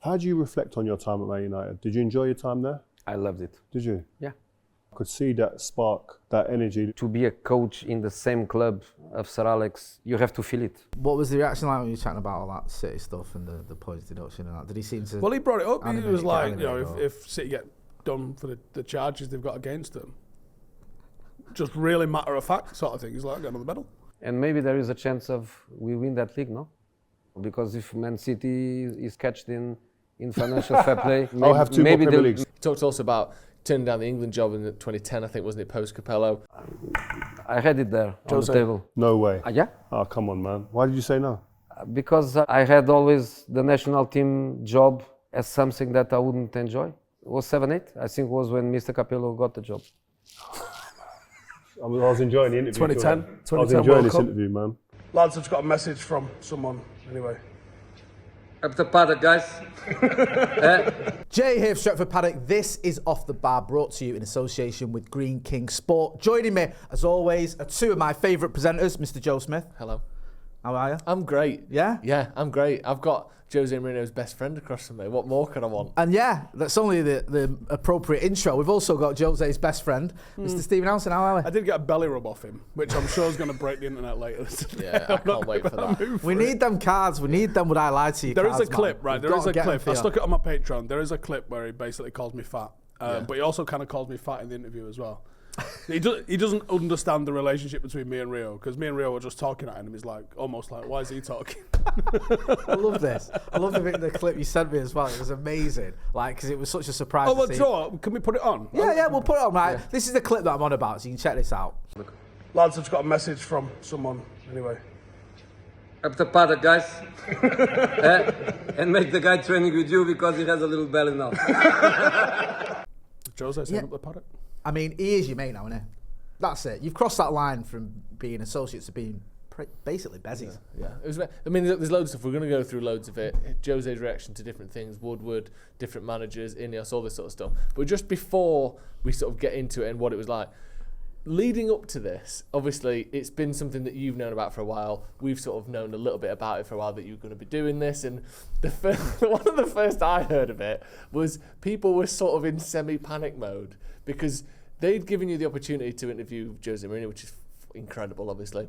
How do you reflect on your time at Man United? Did you enjoy your time there? I loved it. Did you? Yeah. I could see that spark, that energy. To be a coach in the same club of Sir Alex, you have to feel it. What was the reaction like when you were chatting about all that City stuff and the points deduction and that? Did he seem to... Well, he brought it up. He was like, you know, or... if City get done for the charges they've got against them, just really matter of fact sort of thing. He's like, get another medal. And maybe there is a chance of we win that league, no? Because if Man City is catched in financial fair play, I'll have two more Premier Leagues. He talked also about turning down the England job in 2010, I think, wasn't it, post-Capello? I had it there on the table. No way. Yeah? Oh, come on, man. Why did you say no? Because I had always the national team job as something that I wouldn't enjoy. It was 7-8, I think, was when Mr. Capello got the job. I was enjoying the interview. 2010. I was enjoying this interview, man. Lads, I've just got a message from someone. Anyway. Up the paddock, guys. Jay here for Stretford Paddock. This is Off the Bar, brought to you in association with Green King Sport. Joining me, as always, are two of my favourite presenters, Mr. Joe Smith. Hello. How are you? I'm great. Yeah? Yeah, I'm great. I've got Jose Mourinho's best friend across from me. What more could I want? And yeah, that's only the appropriate intro. We've also got Jose's best friend, Mr. Stephen Howson. How are we? I did get a belly rub off him, which I'm sure is going to break the internet later. Yeah, I can't wait for that. We need them cards. We need them. Would I lie to you? There is cards, a clip, man. right? We've There got is to a get them clip. for I you. stuck it on my Patreon. There is a clip where he basically calls me fat, but he also kind of calls me fat in the interview as well. He doesn't understand the relationship between me and Rio, because me and Rio were just talking at him. He's like, almost like, why is he talking? I love this. I love the clip you sent me as well. It was amazing. Like, because it was such a surprise. Oh, well, to see. Joe, can we put it on? Yeah, we'll put it on, right? Yeah. This is the clip that I'm on about, so you can check this out. Lads, I've just got a message from someone. Anyway. Up the paddock, guys. And make the guy training with you because he has a little belly now. Jose saying Up the Paddock. I mean, he is your mate now, isn't he? That's it. You've crossed that line from being associates to being basically bezies. Yeah. I mean, there's loads of stuff. We're going to go through loads of it. Jose's reaction to different things, Woodward, different managers, INEOS, all this sort of stuff. But just before we sort of get into it and what it was like, leading up to this, obviously, it's been something that you've known about for a while. We've sort of known a little bit about it for a while, that you were going to be doing this. And one of the first I heard of it was people were sort of in semi-panic mode because they'd given you the opportunity to interview Jose Mourinho, which is incredible, obviously.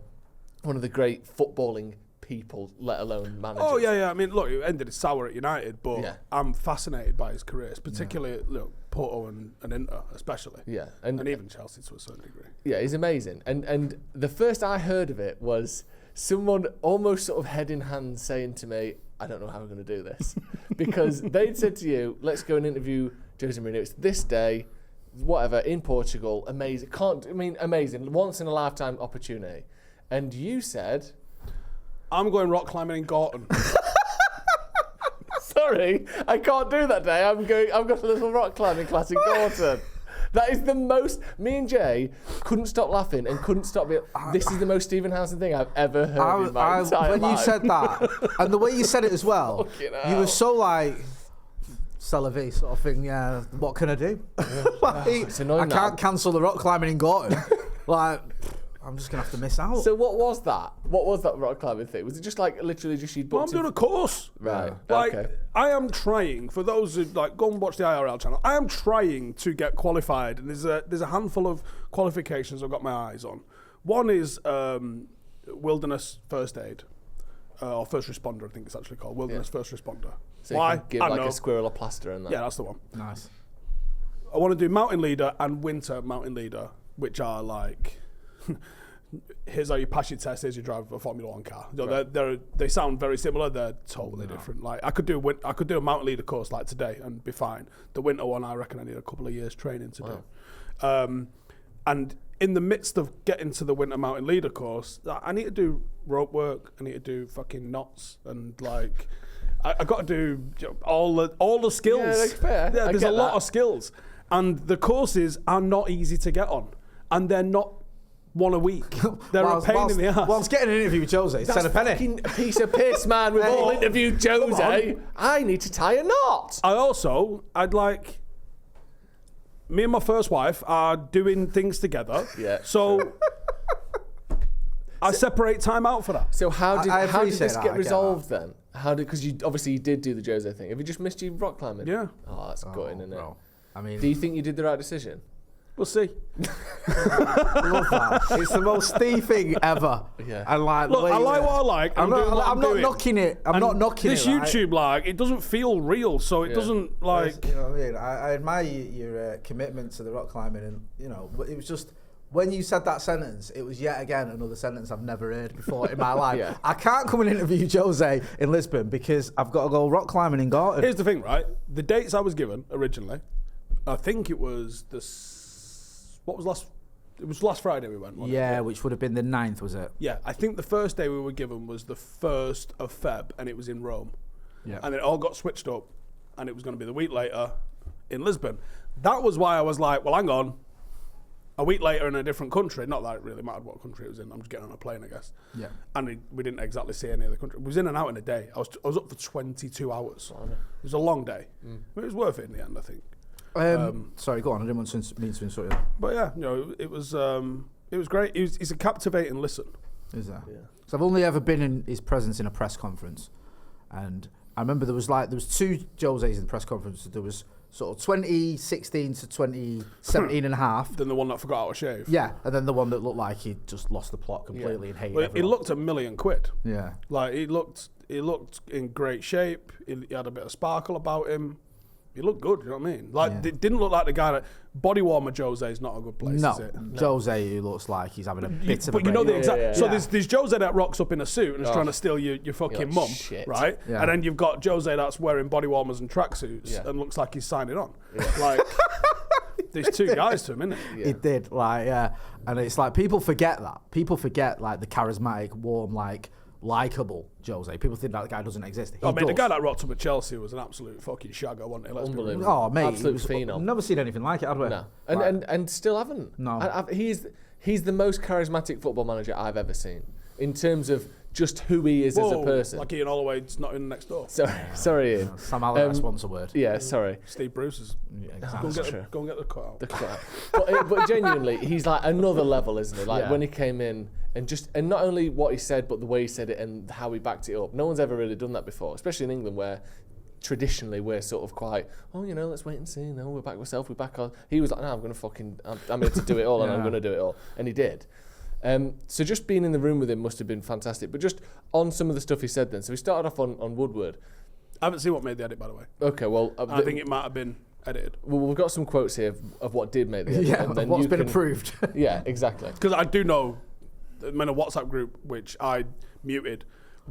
One of the great footballing people, let alone managers. Oh, yeah. I mean, look, it ended sour at United, but Yeah. I'm fascinated by his careers, particularly Porto and Inter, especially. Yeah. And even Chelsea to a certain degree. Yeah, he's amazing. And the first I heard of it was someone almost sort of head in hand saying to me, I don't know how we're going to do this. Because they'd said to you, let's go and interview Jose Mourinho. It's this day, whatever, in Portugal. Amazing. Amazing. Once in a lifetime opportunity. And you said, I'm going rock climbing in Gorton. sorry, I can't do that day. I've got a little rock climbing class in Gorton. That is the most. Me and Jay couldn't stop laughing and couldn't stop being. This is the most Stephen Howson thing I've ever heard in my entire when life. you said that, and the way you said it as well, you were so like, c'est la vie sort of thing. Yeah, what can I do? Like, It's annoying I can't cancel the rock climbing in Gorton. Like, I'm just gonna have to miss out. So what was that? What was that rock climbing thing? Was it just like literally just you'd Well, I'm booked doing a course. Right. Like, Okay. I am trying, for those who go and watch the IRL channel, I am trying to get qualified, and there's a handful of qualifications I've got my eyes on. One is wilderness first aid, or first responder, I think it's actually called, wilderness first responder. So Why? you can give I like know. a squirrel a plaster and that. Yeah, that's the one. Nice. I want to do mountain leader and winter mountain leader, which are like, here's how you pass your test, here's you drive a Formula 1 car. You know, they sound very similar, they're totally different. Like I could do a mountain leader course like today and be fine. The winter one, I reckon I need a couple of years training to do. And in the midst of getting to the winter mountain leader course, I need to do rope work, I need to do fucking knots, and like I got to do all the skills. Yeah, that's fair. Yeah, I there's get a lot that. of skills, and the courses are not easy to get on, and they're not one a week. They're a pain in the ass. Whilst getting an interview with Jose, send a penny. Fucking a piece of piss, man. We've all interviewed Jose. I need to tie a knot. I'd like. Me and my first wife are doing things together. Yeah. So I separate time out for that. So how did I this appreciate that, I get get resolved then? How did? Because you did do the Jose thing. Have you just missed your rock climbing? Yeah. Oh, that's gutting, isn't it? Bro. I mean, Do you think you did the right decision? We'll see. I love that. It's the most Steve thing ever. Yeah. And like, Look, I like what I like. I'm doing what not doing. knocking it. I'm And not knocking this it. Right? YouTube, like, it doesn't feel real, so it doesn't, like... You know what I mean? I admire your commitment to the rock climbing, and you know, but it was just when you said that sentence, it was yet again another sentence I've never heard before in my life. Yeah. I can't come and interview Jose in Lisbon because I've got to go rock climbing in Gorton. Here's the thing, right? The dates I was given originally, I think it was it was last Friday we went, wasn't it? Yeah, which would have been the 9th, was it? Yeah, I think the first day we were given was the 1st of Feb, and it was in Rome. Yeah. And it all got switched up, and it was going to be the week later in Lisbon. That was why I was like, well, hang on. A week later in a different country, not that it really mattered what country it was in, I'm just getting on a plane, I guess. Yeah. And we didn't exactly see any of the country. We was in and out in a day. I was up for 22 hours. It was a long day. But it was worth it in the end, I think. Sorry, go on. I didn't want to mean to insult you. But yeah, it was great. He's a captivating listen. Is that? Yeah. So I've only ever been in his presence in a press conference, and I remember there was two Jose's in the press conference. There was sort of 2016 to 2017 and a half. Then the one that forgot how to shave. Yeah, and then the one that looked like he'd just lost the plot completely and hated Well, everyone. he looked £1 million. Yeah. Like he looked in great shape. He had a bit of sparkle about him. He looked good, you know what I mean? Like, it didn't look like the guy that... Body warmer Jose is not a good place, is it? Jose, who looks like he's having a bit of a But you know break. the exact... Yeah. So there's Jose that rocks up in a suit and is trying to steal your fucking You're like, mum, shit. right? Yeah. And then you've got Jose that's wearing body warmers and tracksuits and looks like he's signing on. Like, there's two guys to him, isn't it? It did, like, yeah. And it's like, people forget that. People forget, like, the charismatic, warm, like, likeable Jose. People think that guy doesn't exist. He I mean, the does. guy that rocked up at Chelsea was an absolute fucking shagger, wasn't he? Let's be real. Unbelievable. Oh, mate. Absolute it was- phenom. I've never seen anything like it, have we? No, Like, and still haven't. No. He's the most charismatic football manager I've ever seen in terms of just who he is as a person. Like Ian Holloway's not in next door. Sorry, Ian. Sam Allardyce wants a word. Yeah, sorry. Steve Bruce is... Yeah, Go exactly. and get the cut out. but genuinely, he's like another level, isn't he? Like Yeah. when he came in and not only what he said, but the way he said it and how he backed it up. No one's ever really done that before, especially in England where traditionally we're sort of quite, let's wait and see. No, we're back ourselves. We're back on. He was like, no, I'm here to do it all, and I'm going to do it all, and he did. So just being in the room with him must have been fantastic. But just on some of the stuff he said then. So we started off on Woodward. I haven't seen what made the edit, by the way. Okay, well, I think it might have been edited. well, we've got some quotes here of what did make the edit. Yeah, and then what's you been can- approved. Yeah, exactly. Because I do know, I'm in a WhatsApp group, which I muted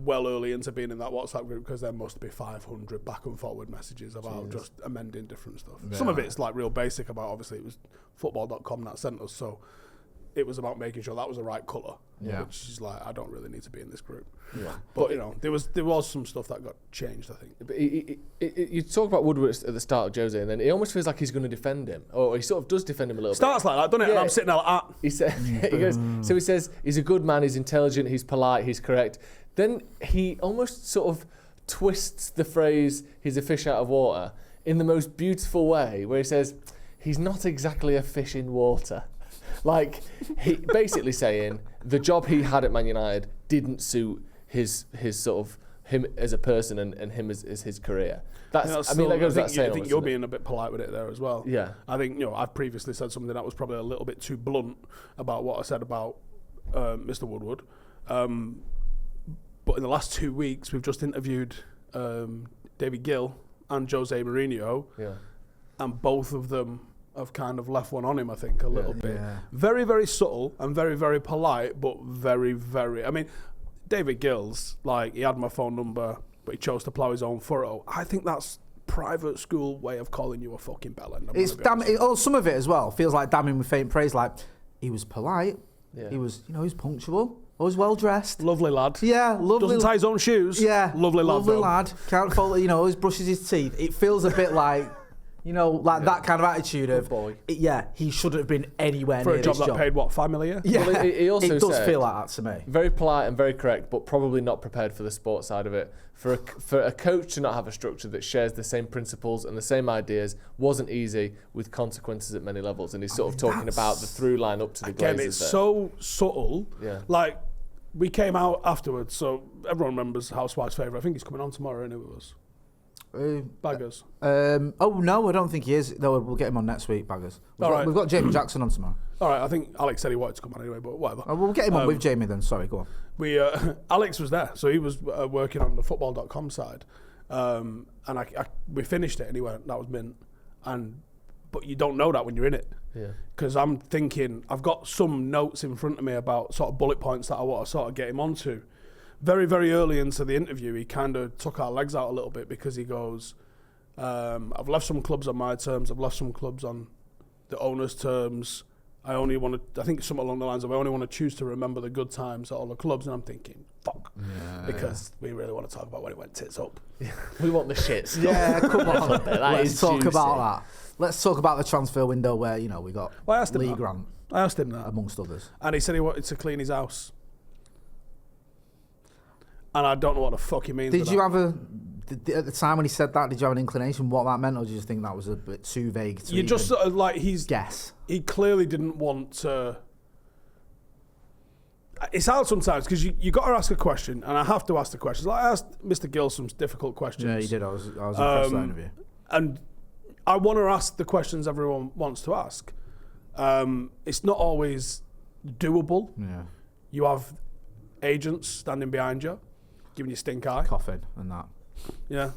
well early into being in that WhatsApp group because there must be 500 back and forward messages about just amending different stuff. Yeah. Some of it's like real basic about, obviously, it was football.com that sent us, so it was about making sure that was the right colour. Yeah. Which is like, I don't really need to be in this group. Yeah. But, there was some stuff that got changed, I think. But you talk about Woodward at the start of Jose, and then it almost feels like he's going to defend him, or he sort of does defend him a little bit. Starts like that, doesn't it? And Yeah. I'm sitting there like that. He said, he says he's a good man, he's intelligent, he's polite, he's correct. Then he almost sort of twists the phrase, he's a fish out of water, in the most beautiful way, where he says, he's not exactly a fish in water. Like, he basically saying the job he had at Man United didn't suit his sort of him as a person and him as his career. That goes without saying. I think you're being a bit polite with it there as well. Yeah. I think, I've previously said something that was probably a little bit too blunt about what I said about Mr. Woodward. But in the last 2 weeks, we've just interviewed David Gill and Jose Mourinho. Yeah. And both of them have kind of left one on him, I think, a little bit. Yeah. Very, very subtle and very, very polite, but very, very... I mean, David Gill's, like, he had my phone number, but he chose to plough his own furrow. I think that's private school way of calling you a fucking bellend. Some of it as well feels like damning with faint praise. Like, he was polite. Yeah. He was, he was punctual. Always well dressed. Lovely lad. Yeah, lovely. Doesn't tie his own shoes. Yeah, Lovely lad. Lovely though. lad. Can't fault. Always brushes his teeth. It feels a bit like, that kind of attitude of, boy. He shouldn't have been anywhere For near a job this that job. paid, what, $5 million? Yeah, Well, he also it does said- feel like that to me. Very polite and very correct, but probably not prepared for the sports side of it. For a coach to not have a structure that shares the same principles and the same ideas wasn't easy, with consequences at many levels. And he's sort of talking about the through line up to the Again, Glazers it's there. so subtle. Yeah. Like, we came out afterwards, so everyone remembers Housewife's favourite. I think he's coming on tomorrow, isn't it, with us? Baggers. Oh no, I don't think he is. No, we'll get him on next week, Baggers. We've got Jamie Jackson on tomorrow. All right, I think Alex said he wanted to come on anyway, but whatever. We'll get him on with Jamie then. Sorry, go on. We Alex was there, so he was working on the football.com side, and we finished it and he went, that was mint. But you don't know that when you're in it. Yeah. Because I'm thinking, I've got some notes in front of me about sort of bullet points that I want to sort of get him onto. Very, very early into the interview, he kind of took our legs out a little bit because he goes, I've left some clubs on my terms, I've left some clubs on the owner's terms. I think something along the lines of, I only want to choose to remember the good times at all the clubs. And I'm thinking, fuck. Because we really want to talk about when it went tits up. We want the shit. Yeah, come on. Let's talk juicy. about that. Let's talk about the transfer window where, we got Lee Grant. I asked him that. Amongst others. And he said he wanted to clean his house. And I don't know what the fuck he means. Did you have at the time when he said that, did you have an inclination what that meant, or did you just think that was a bit too vague to You just sort of like, guess? He clearly didn't want to. It's hard sometimes because you got to ask a question, and I have to ask the questions. Like I asked Mr. Gill some difficult questions. Yeah, you did. I was impressed with that interview. And I want to ask the questions everyone wants to ask. It's not always doable. Yeah. You have agents standing behind you, giving you stink eye. Coughing and that. Yeah.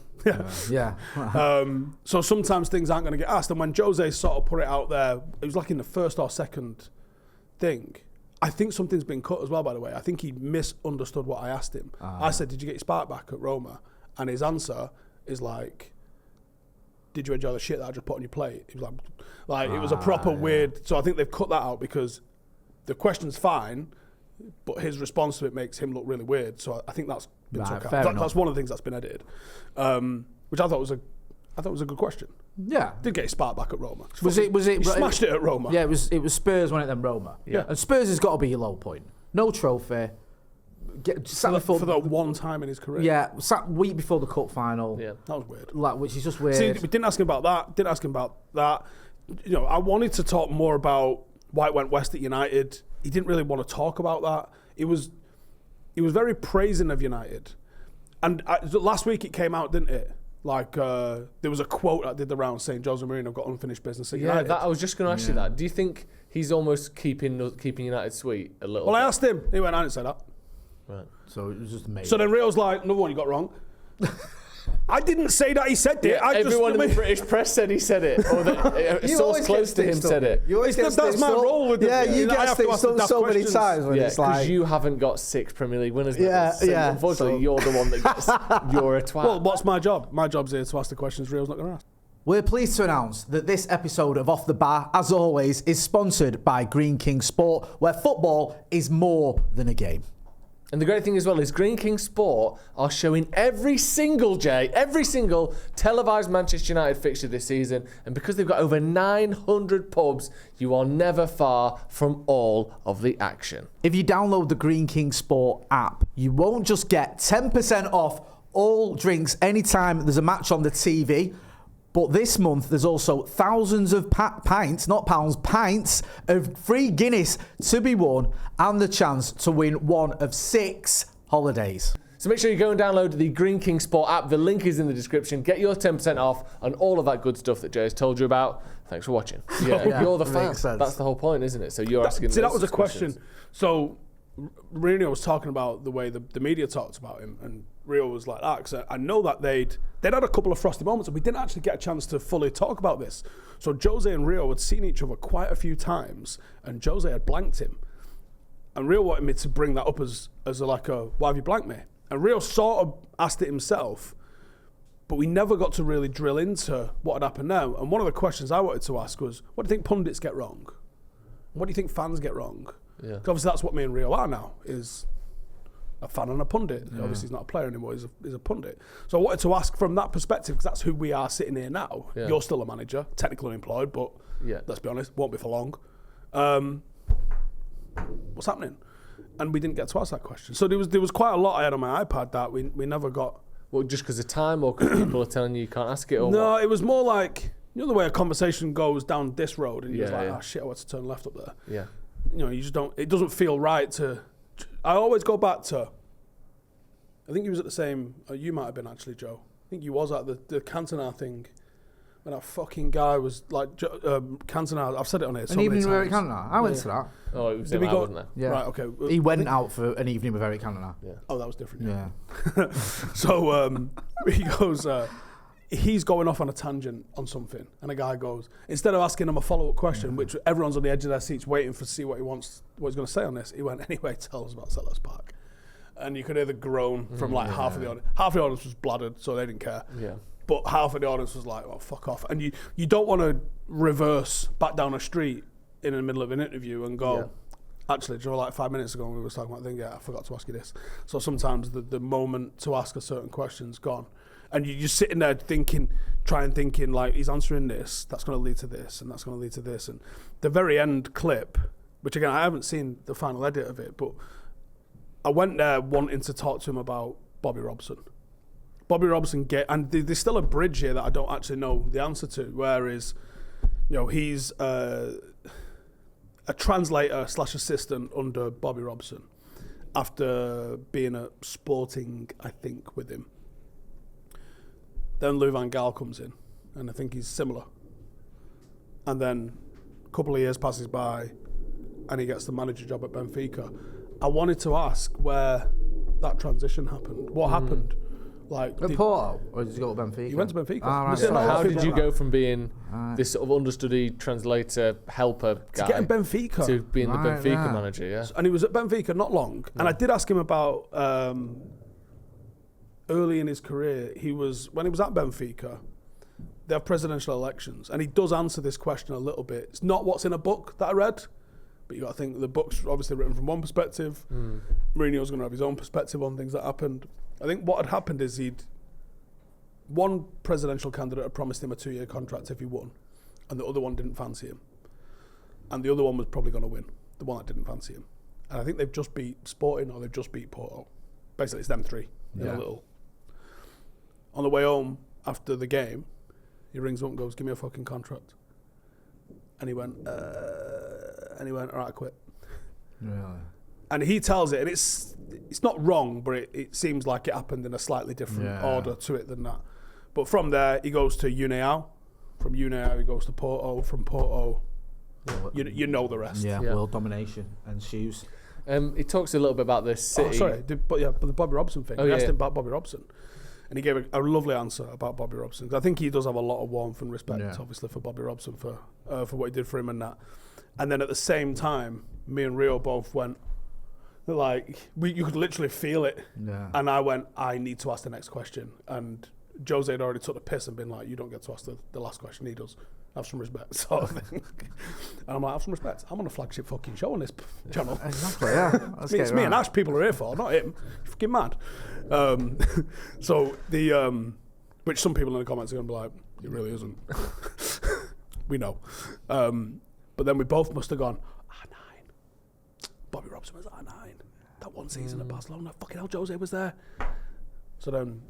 Yeah. So sometimes things aren't going to get asked. And when Jose sort of put it out there, it was like in the first or second thing. I think something's been cut as well, by the way. I think he misunderstood what I asked him. I said, did you get your spark back at Roma? And his answer is like, did you enjoy the shit that I just put on your plate? He was like it was a proper weird. So I think they've cut that out because the question's fine, but his response to it makes him look really weird. So I think that's been took out. That's one of the things that's been edited, which I thought was a good question. Yeah, did get his spark back at Roma. Was it? He smashed it at Roma. Yeah, it was Spurs when it then Roma. Yeah, and Spurs has got to be your low point. No trophy. For the one time in his career. Yeah, sat week before the cup final. Yeah, that was weird. Which is just weird. See, we didn't ask him about that. Didn't ask him about that. I wanted to talk more about why it went west at United. He didn't really want to talk about that. He was very praising of United, and last week it came out, didn't it? Like there was a quote that did the round saying Jose Mourinho got unfinished business at United. I was just going to ask you that. Do you think he's almost keeping United sweet a little? Well, bit? I asked him. He went, I didn't say that. Right. So it was just amazing. So then Rio's like, another one you got wrong. I didn't say that he said it. Everyone in the British press said he said it, or a source close to him said it. That's my role with you get stitched up so many times when it's like... because you haven't got 6 Premier League winners. Yeah. Unfortunately, you're the one that gets... You're a twat. Well, what's my job? My job's here to ask the questions Rio's not going to ask. We're pleased to announce that this episode of Off the Bar, as always, is sponsored by Green King Sport, where football is more than a game. And the great thing as well is Green King Sport are showing every single televised Manchester United fixture this season. And because they've got over 900 pubs, you are never far from all of the action. If you download the Green King Sport app, you won't just get 10% off all drinks anytime there's a match on the TV. But this month, there's also thousands of pints, not pounds, pints of free Guinness to be won and the chance to win one of 6 holidays. So make sure you go and download the Green King Sport app. The link is in the description. Get your 10% off and all of that good stuff that Jay has told you about. Thanks for watching. Yeah, you're the fan. That's the whole point, isn't it? So you're asking. See, that was a question. So Mourinho was talking about the way the media talked about him, and Rio was like that, because I know that they'd had a couple of frosty moments and we didn't actually get a chance to fully talk about this. So Jose and Rio had seen each other quite a few times and Jose had blanked him. And Rio wanted me to bring that up as why have you blanked me? And Rio sort of asked it himself, but we never got to really drill into what had happened now. And one of the questions I wanted to ask was, what do you think pundits get wrong? What do you think fans get wrong? Yeah. Obviously that's what me and Rio are now, is a fan and a pundit. Yeah. Obviously he's not a player anymore, he's a pundit. So I wanted to ask from that perspective, because that's who we are sitting here now. Yeah. You're still a manager, technically employed, but let's be honest, won't be for long. What's happening? And we didn't get to ask that question. So there was quite a lot I had on my iPad that we never got. Well, just because of time, or because people are telling you can't ask it? Or no, what? It was more like, the way a conversation goes down this road and you're like, oh shit, I want to turn left up there. Yeah. You just don't, it doesn't feel right to I always go back to, I think he was at the same, you might have been actually, Joe. I think you was at the Cantona thing. When that fucking guy was like, Cantona, I've said it on here so An many evening with Eric times. Cantona. I went to that. Oh, it was Did we him, go- wasn't there? Yeah. Right, okay. He went out for an evening with Eric Cantona. Yeah. Oh, that was different. Yeah. So he goes, he's going off on a tangent on something, and a guy goes, instead of asking him a follow-up question, which everyone's on the edge of their seats waiting to see what he's going to say on this, he went, anyway, tell us about Sellers Park. And you could hear the groan from like half of the audience. Half the audience was bladdered, so they didn't care. Yeah. But half of the audience was like, well, fuck off. And you don't want to reverse back down a street in the middle of an interview and go, actually, Joe, like 5 minutes ago when we were talking about the thing, yeah, I forgot to ask you this. So sometimes the moment to ask a certain question's gone. And you're just sitting there thinking, like, he's answering this, that's going to lead to this, and that's going to lead to this. And the very end clip, which again, I haven't seen the final edit of it, but I went there wanting to talk to him about Bobby Robson. Bobby Robson and there's still a bridge here that I don't actually know the answer to, whereas, he's a translator / assistant under Bobby Robson after being at Sporting, I think, with him. Then Lou Van Gaal comes in, and I think he's similar. And then a couple of years passes by, and he gets the manager job at Benfica. I wanted to ask where that transition happened. What happened? Like At Porto? Or did you go to Benfica? He went to Benfica. Right. So How did you go from being this sort of understudy translator helper guy to getting Benfica to being the Benfica manager? Yeah. And he was at Benfica not long. And I did ask him about early in his career. When he was at Benfica, they have presidential elections, and he does answer this question a little bit. It's not what's in a book that I read, but you got to think the book's obviously written from one perspective. Mourinho's going to have his own perspective on things that happened. I think what had happened is one presidential candidate had promised him a 2-year contract if he won, and the other one didn't fancy him. And the other one was probably going to win, the one that didn't fancy him. And I think they've just beat Sporting or they've just beat Porto. Basically, it's them three. In a little. On the way home after the game, he rings up and goes, give me a fucking contract. And he went, all right, I quit. Really? And he tells it, and it's not wrong, but it seems like it happened in a slightly different order to it than that. But from there, he goes to INEOS. From INEOS, he goes to Porto. From Porto, you know the rest. Yeah, world domination and shoes. He talks a little bit about this city. Oh, sorry, but the Bobby Robson thing. I asked him about Bobby Robson, and he gave a lovely answer about Bobby Robson. I think he does have a lot of warmth and respect, obviously, for Bobby Robson for what he did for him and that. And then at the same time, me and Rio both went, you could literally feel it. Yeah. And I went, I need to ask the next question. And Jose had already took the piss and been like, you don't get to ask the last question. He does. Have some respect, sort of thing. And I'm like, have some respect. I'm on a flagship fucking show on this channel. Exactly, yeah. It's me and Ash people are here for, not him. You're fucking mad. So which some people in the comments are going to be like, it really isn't. We know. But then we both must have gone, R9. Bobby Robson was R9. That one season at Barcelona. Fucking hell, Jose was there. So then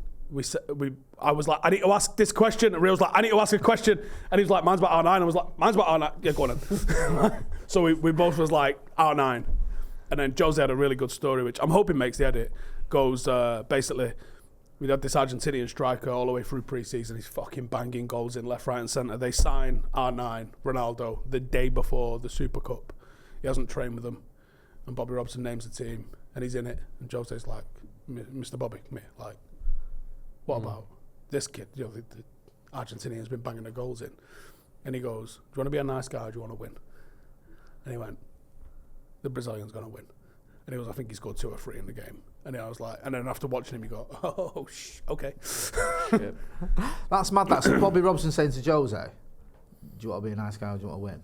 I was like, I need to ask this question. And Rio was like, I need to ask a question. And he was like, mine's about R9. I was like, mine's about R9. Yeah, go on then. So we both was like, R9. And then Jose had a really good story, which I'm hoping makes the edit. Goes, basically, we had this Argentinian striker all the way through pre-season. He's fucking banging goals in left, right and centre. They sign R9, Ronaldo, the day before the Super Cup. He hasn't trained with them. And Bobby Robson names the team, and he's in it. And Jose's like, Mr. Bobby, come here. Like, what about this kid? The Argentinian's been banging the goals in. And he goes, do you want to be a nice guy or do you want to win? And he went, the Brazilian's going to win. And he goes, I think he scored 2 or 3 in the game. And I was like, and then after watching him, you go, oh, okay. That's mad. That's Bobby Robson saying to Jose, do you want to be a nice guy or do you want to win?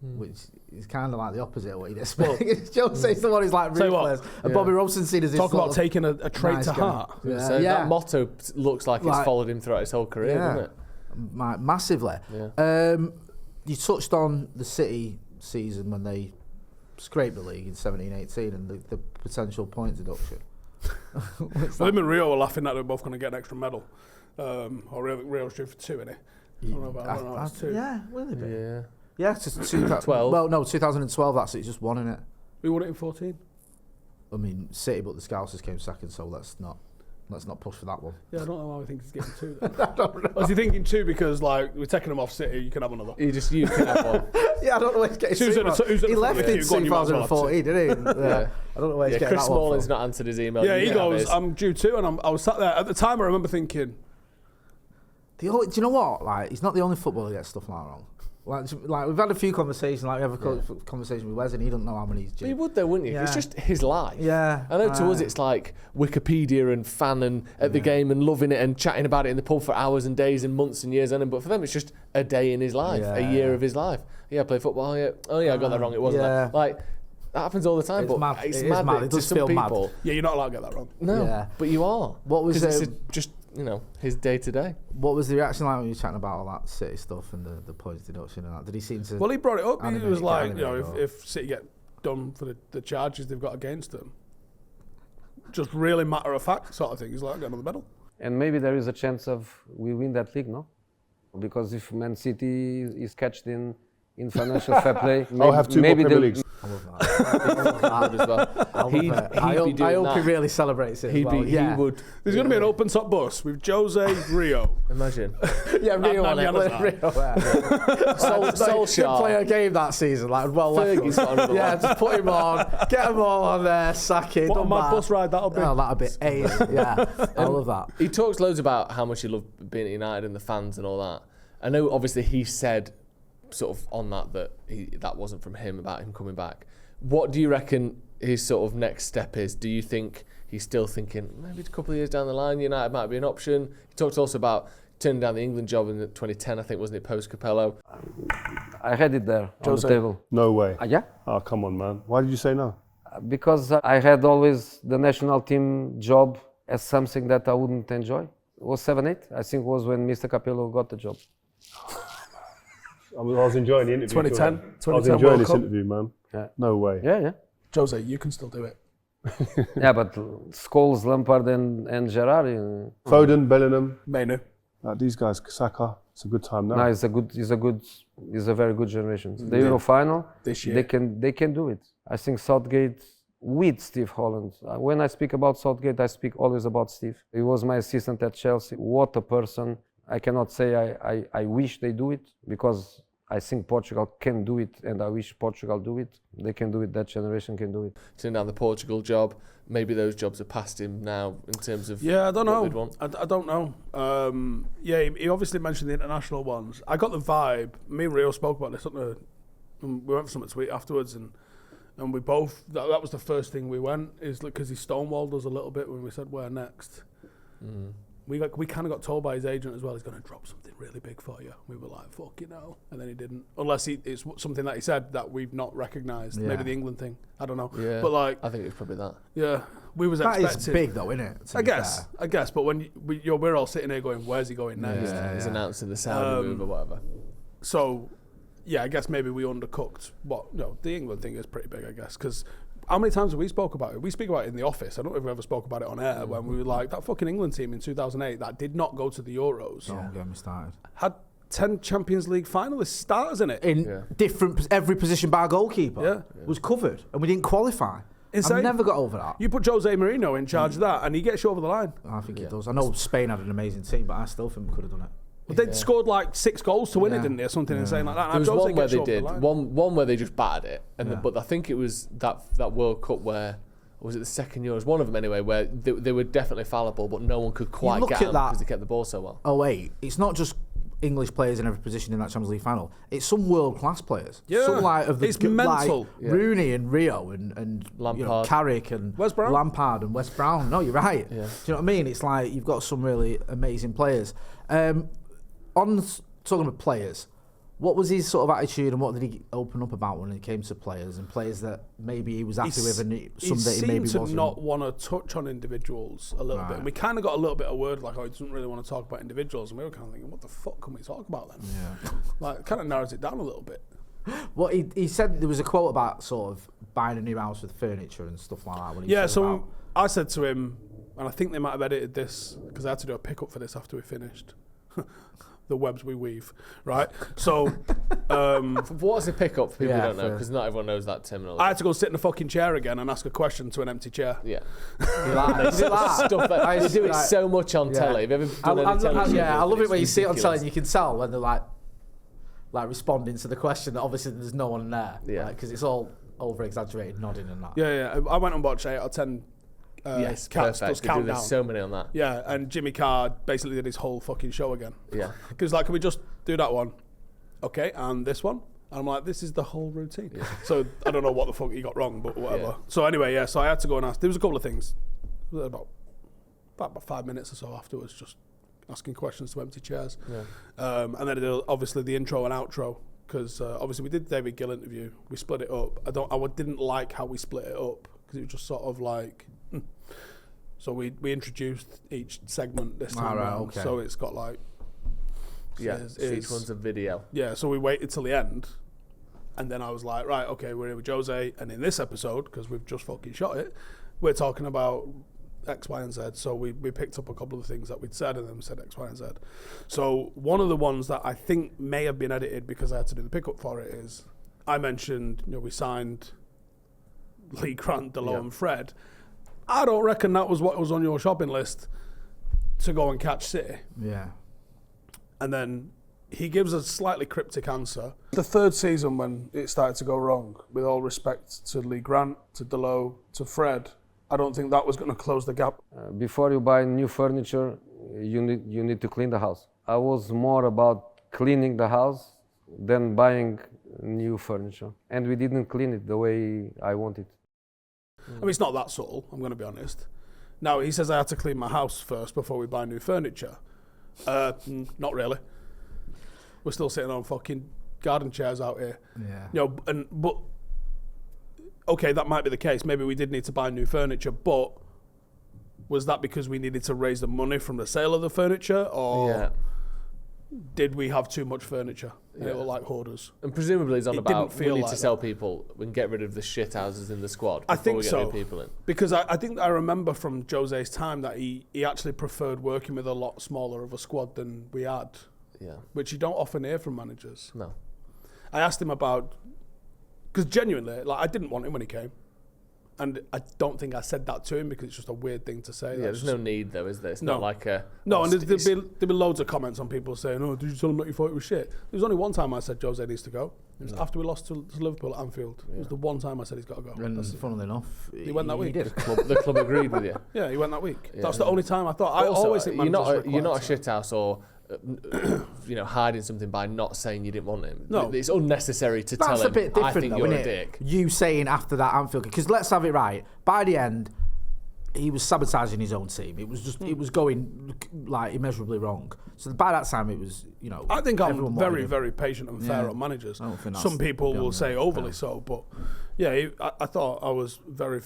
Which is kind of like the opposite of what you'd expect. Jose's the one who's like ruthless. And Bobby Robson's seen as his talk about taking a trait nice to heart. So that motto looks like it's followed him throughout his whole career, doesn't it? Massively. Yeah. You touched on the City season when they scraped the league in 17-18 and the potential point deduction. Him and Rio were laughing that they're both going to get an extra medal. Or Rio's due for 2, isn't he? I don't know about 2. Yeah, will it be? Yeah. Yeah, it's 2012. Well, no, 2012, that's it. It's just 1, innit? We won it in 14. I mean, City, but the Scousers came second, so let's not push for that one. Yeah, I don't know how he thinks he's getting two. I don't know. Was he thinking two because like we're taking him off City? You can have another. You can have one. Yeah, I don't know where he's getting Who's two. at the- He left in 2014, didn't he? Yeah. I don't know where he's getting Chris that one Smalling's from. not answered his email. Yeah, You he can have goes, his. I'm due two, and I was sat there at the time. I remember thinking, Do you know what? Like, he's not the only footballer that gets stuff like that wrong. Like we've had a few conversations. Like we have a conversation with Wes, and he doesn't know how many he's due. But you would though, wouldn't you? Yeah. It's just his life. Yeah. I know to us it's like Wikipedia and fan and at the game and loving it and chatting about it in the pub for hours and days and months and years on end. But for them, it's just a day in his life, a year of his life. Yeah, I play football. Yeah. Oh yeah, I got that wrong. It wasn't that. Like that happens all the time. It's but mad. it's It is mad. mad. That It to does some feel mad. people. yeah, you're not allowed to get that wrong. No, Yeah. but you are. What was 'Cause it's just his day to day. What was the reaction like when you were chatting about all that City stuff and the points deduction and that? Did he seem to? Well, he brought it up. He animate was it, like, animate you know, it, or- if City get done for the charges they've got against them, just really matter of fact sort of thing. He's like, get another medal. And maybe there is a chance of we win that league, no? Because if Man City is catched in financial fair play, I'll have two more maybe Premier they'll- Leagues. I love that. As well. I love He'd it. be I doing hope he that. really celebrates it. He'd as well. be. Yeah. He would. There's going to be an open top bus with Jose, Rio. Imagine. Yeah, Rio on it. Nani on his Rio. Solskjaer. Didn't play a game that season. Like well left. Fergie's got another Yeah, one. just put him on, get them all on there, sack it. What a done mad that. bus ride that'll be. Oh, that'll be ace. Yeah, I love that. He talks loads about how much he loved being at United and the fans and all that. I know, obviously, he said sort of on that that wasn't from him about him coming back. What do you reckon his sort of next step is? Do you think he's still thinking maybe a couple of years down the line United might be an option? He talked also about turning down the England job in 2010, I think, wasn't it, post Capello? I had it there on Jose. the table. No way. Yeah, Oh, come on, man. Why did you say no? because I had always the national team job as something that I wouldn't enjoy. It was 7-8, I think it was when Mr. Capello got the job. I was enjoying the interview. 2010, I was 2010 enjoying World this Cup. interview, man. Yeah. No way. Yeah. Jose, you can still do it. Yeah, but Scholes, Lampard and Gerrard, Foden, Bellingham, Mainu. these guys, Saka. It's a good time now. no, it's a very good generation. The Euro final, This year. they can do it. I think Southgate with Steve Holland. When I speak about Southgate, I speak always about Steve. He was my assistant at Chelsea. What a person. I cannot say I wish they do it, because I think Portugal can do it, and I wish Portugal do it. They can do it. That generation can do it. Turning down the Portugal job, maybe those jobs are past him now in terms of Yeah, I don't what they'd know. want. I don't know. Yeah, he obviously mentioned the international ones. I got the vibe. Me and Rio spoke about this. We went for something to eat afterwards, and we both. That was the first thing we went, is because he stonewalled us a little bit when we said where next. We kind of got told by his agent as well, he's going to drop something really big for you. We were like, fuck, and then he didn't. Unless it's something that he said that we've not recognised. Yeah. Maybe the England thing. I don't know. Yeah, But like, I think it's probably that. yeah, we was That expecting. is big though, isn't it? I guess. But when we're all sitting here going, where's he going next? He's announcing the Saudi move or whatever. So, yeah, I guess maybe we undercooked the England thing is pretty big, I guess, because how many times have we spoke about it? We speak about it in the office. I don't know if we ever spoke about it on air when we were like, that fucking England team in 2008 that did not go to the Euros Don't get me started. had 10 Champions League finalist starters in it. In every position by a goalkeeper Yeah. was covered, and we didn't qualify. Insane. I've never got over that. You put Jose Mourinho in charge of that and he gets you over the line. I think it does. I know Spain had an amazing team, but I still think we could have done it. But they'd scored like 6 goals to win it, Yeah. didn't they? Or something insane like that. There was Jose one where gets you they over the did line. one where they just battered it, Yeah. but I think it was that World Cup where, or was it the second Euros? One of them anyway, where they were definitely fallible, but no one could quite look get at them that. because they kept the ball so well. Oh wait, it's not just English players in every position in that Champions League final. It's some world class players. Yeah. Some like of the It's like mental. Yeah. Rooney and Rio and Lampard. Carrick and Wes Brown. Lampard and West Brown. No, you're right. Yeah. Do you know what I mean? It's like you've got some really amazing players. Talking about players, what was his sort of attitude and what did he open up about when it came to players and players that maybe he was happy with and some that he maybe seemed to wasn't? not want to touch on individuals a little bit. Right. And we kind of got a little bit of word like, oh, he doesn't really want to talk about individuals. And we were kind of thinking, what the fuck can we talk about then? Yeah. Like, kind of narrows it down a little bit. What he said, there was a quote about sort of buying a new house with furniture and stuff like that. When he Yeah, said so about, I said to him, and I think they might have edited this because I had to do a pickup for this after we finished. the webs we weave, right? So, What's a pickup for people who Yeah, don't know? Because not everyone knows that terminology. I had to go sit in a fucking chair again and ask a question to an empty chair. Yeah. Like, is it like Stuff that, they do it so much on telly. Have you ever done any television? I love it when you see it on ridiculous. telly and you can tell when they're like responding to the question that obviously there's no one there. Yeah. Because it's all over exaggerated nodding and that. Yeah. I went and watched 8 out of 10 Yes, Cats perfect. does They do, Countdown. there's so many on that. Yeah, and Jimmy Carr basically did his whole fucking show again. Yeah. Because like, can we just do that one? Okay, and this one? And I'm like, this is the whole routine. Yeah. So I don't know what the fuck he got wrong, but whatever. Yeah. So anyway, yeah, so I had to go and ask. There was a couple of things. About 5 minutes or so afterwards, just asking questions to empty chairs. Yeah. And then I did obviously the intro and outro, because obviously we did the David Gill interview. We split it up. I didn't like how we split it up, because it was just sort of like... So we introduced each segment this time round. Okay. So it's got like... Yeah, each one's a video. Yeah, so we waited till the end, and then I was like, right, okay, we're here with Jose, and in this episode, because we've just fucking shot it, we're talking about X, Y, and Z. So we picked up a couple of the things that we'd said, and then we said X, Y, and Z. So one of the ones that I think may have been edited because I had to do the pickup for it is, I mentioned, we signed Lee Grant, Delo, and Fred. I don't reckon that was what was on your shopping list to go and catch City. Yeah. And then he gives a slightly cryptic answer. The third season when it started to go wrong, with all respect to Lee Grant, to Delo, to Fred, I don't think that was going to close the gap. Before you buy new furniture, you need to clean the house. I was more about cleaning the house than buying new furniture. And we didn't clean it the way I wanted. I mean, it's not that subtle, I'm going to be honest. Now, he says I had to clean my house first before we buy new furniture. Not really. We're still sitting on fucking garden chairs out here. Yeah. But okay, that might be the case. Maybe we did need to buy new furniture, but was that because we needed to raise the money from the sale of the furniture, or did we have too much furniture? And it looked like hoarders. And presumably it's on It about didn't feel we need like to sell people and get rid of the shit houses in the squad before I think we get so. new people in. Because I think I remember from Jose's time that he actually preferred working with a lot smaller of a squad than we had, which you don't often hear from managers. No. I asked him about, because genuinely, like, I didn't want him when he came. And I don't think I said that to him because it's just a weird thing to say. Yeah, there's no need though, is there? It's not like a... No, and there'd be loads of comments on people saying, oh, did you tell him that you thought it was shit? There was only one time I said Jose needs to go. It was after we lost to Liverpool at Anfield. It was the one time I said he's got to go. And funnily enough, he went that week. Did. The club agreed with you. Yeah, he went that week. Yeah. That's the only time I thought. But I also, always think you're not a managers shit house or hiding something by not saying you didn't want him. No. It's unnecessary to That's tell a him, bit different, I think though, you're isn't a it? dick. You saying after that Anfield, because let's have it right. By the end, he was sabotaging his own team. It was just, it was going like immeasurably wrong. So by that time, it was, I think I'm everyone very, wanted him. very patient and fair on managers. I don't think that's Some people will beyond say that. overly so, but yeah, I thought I was very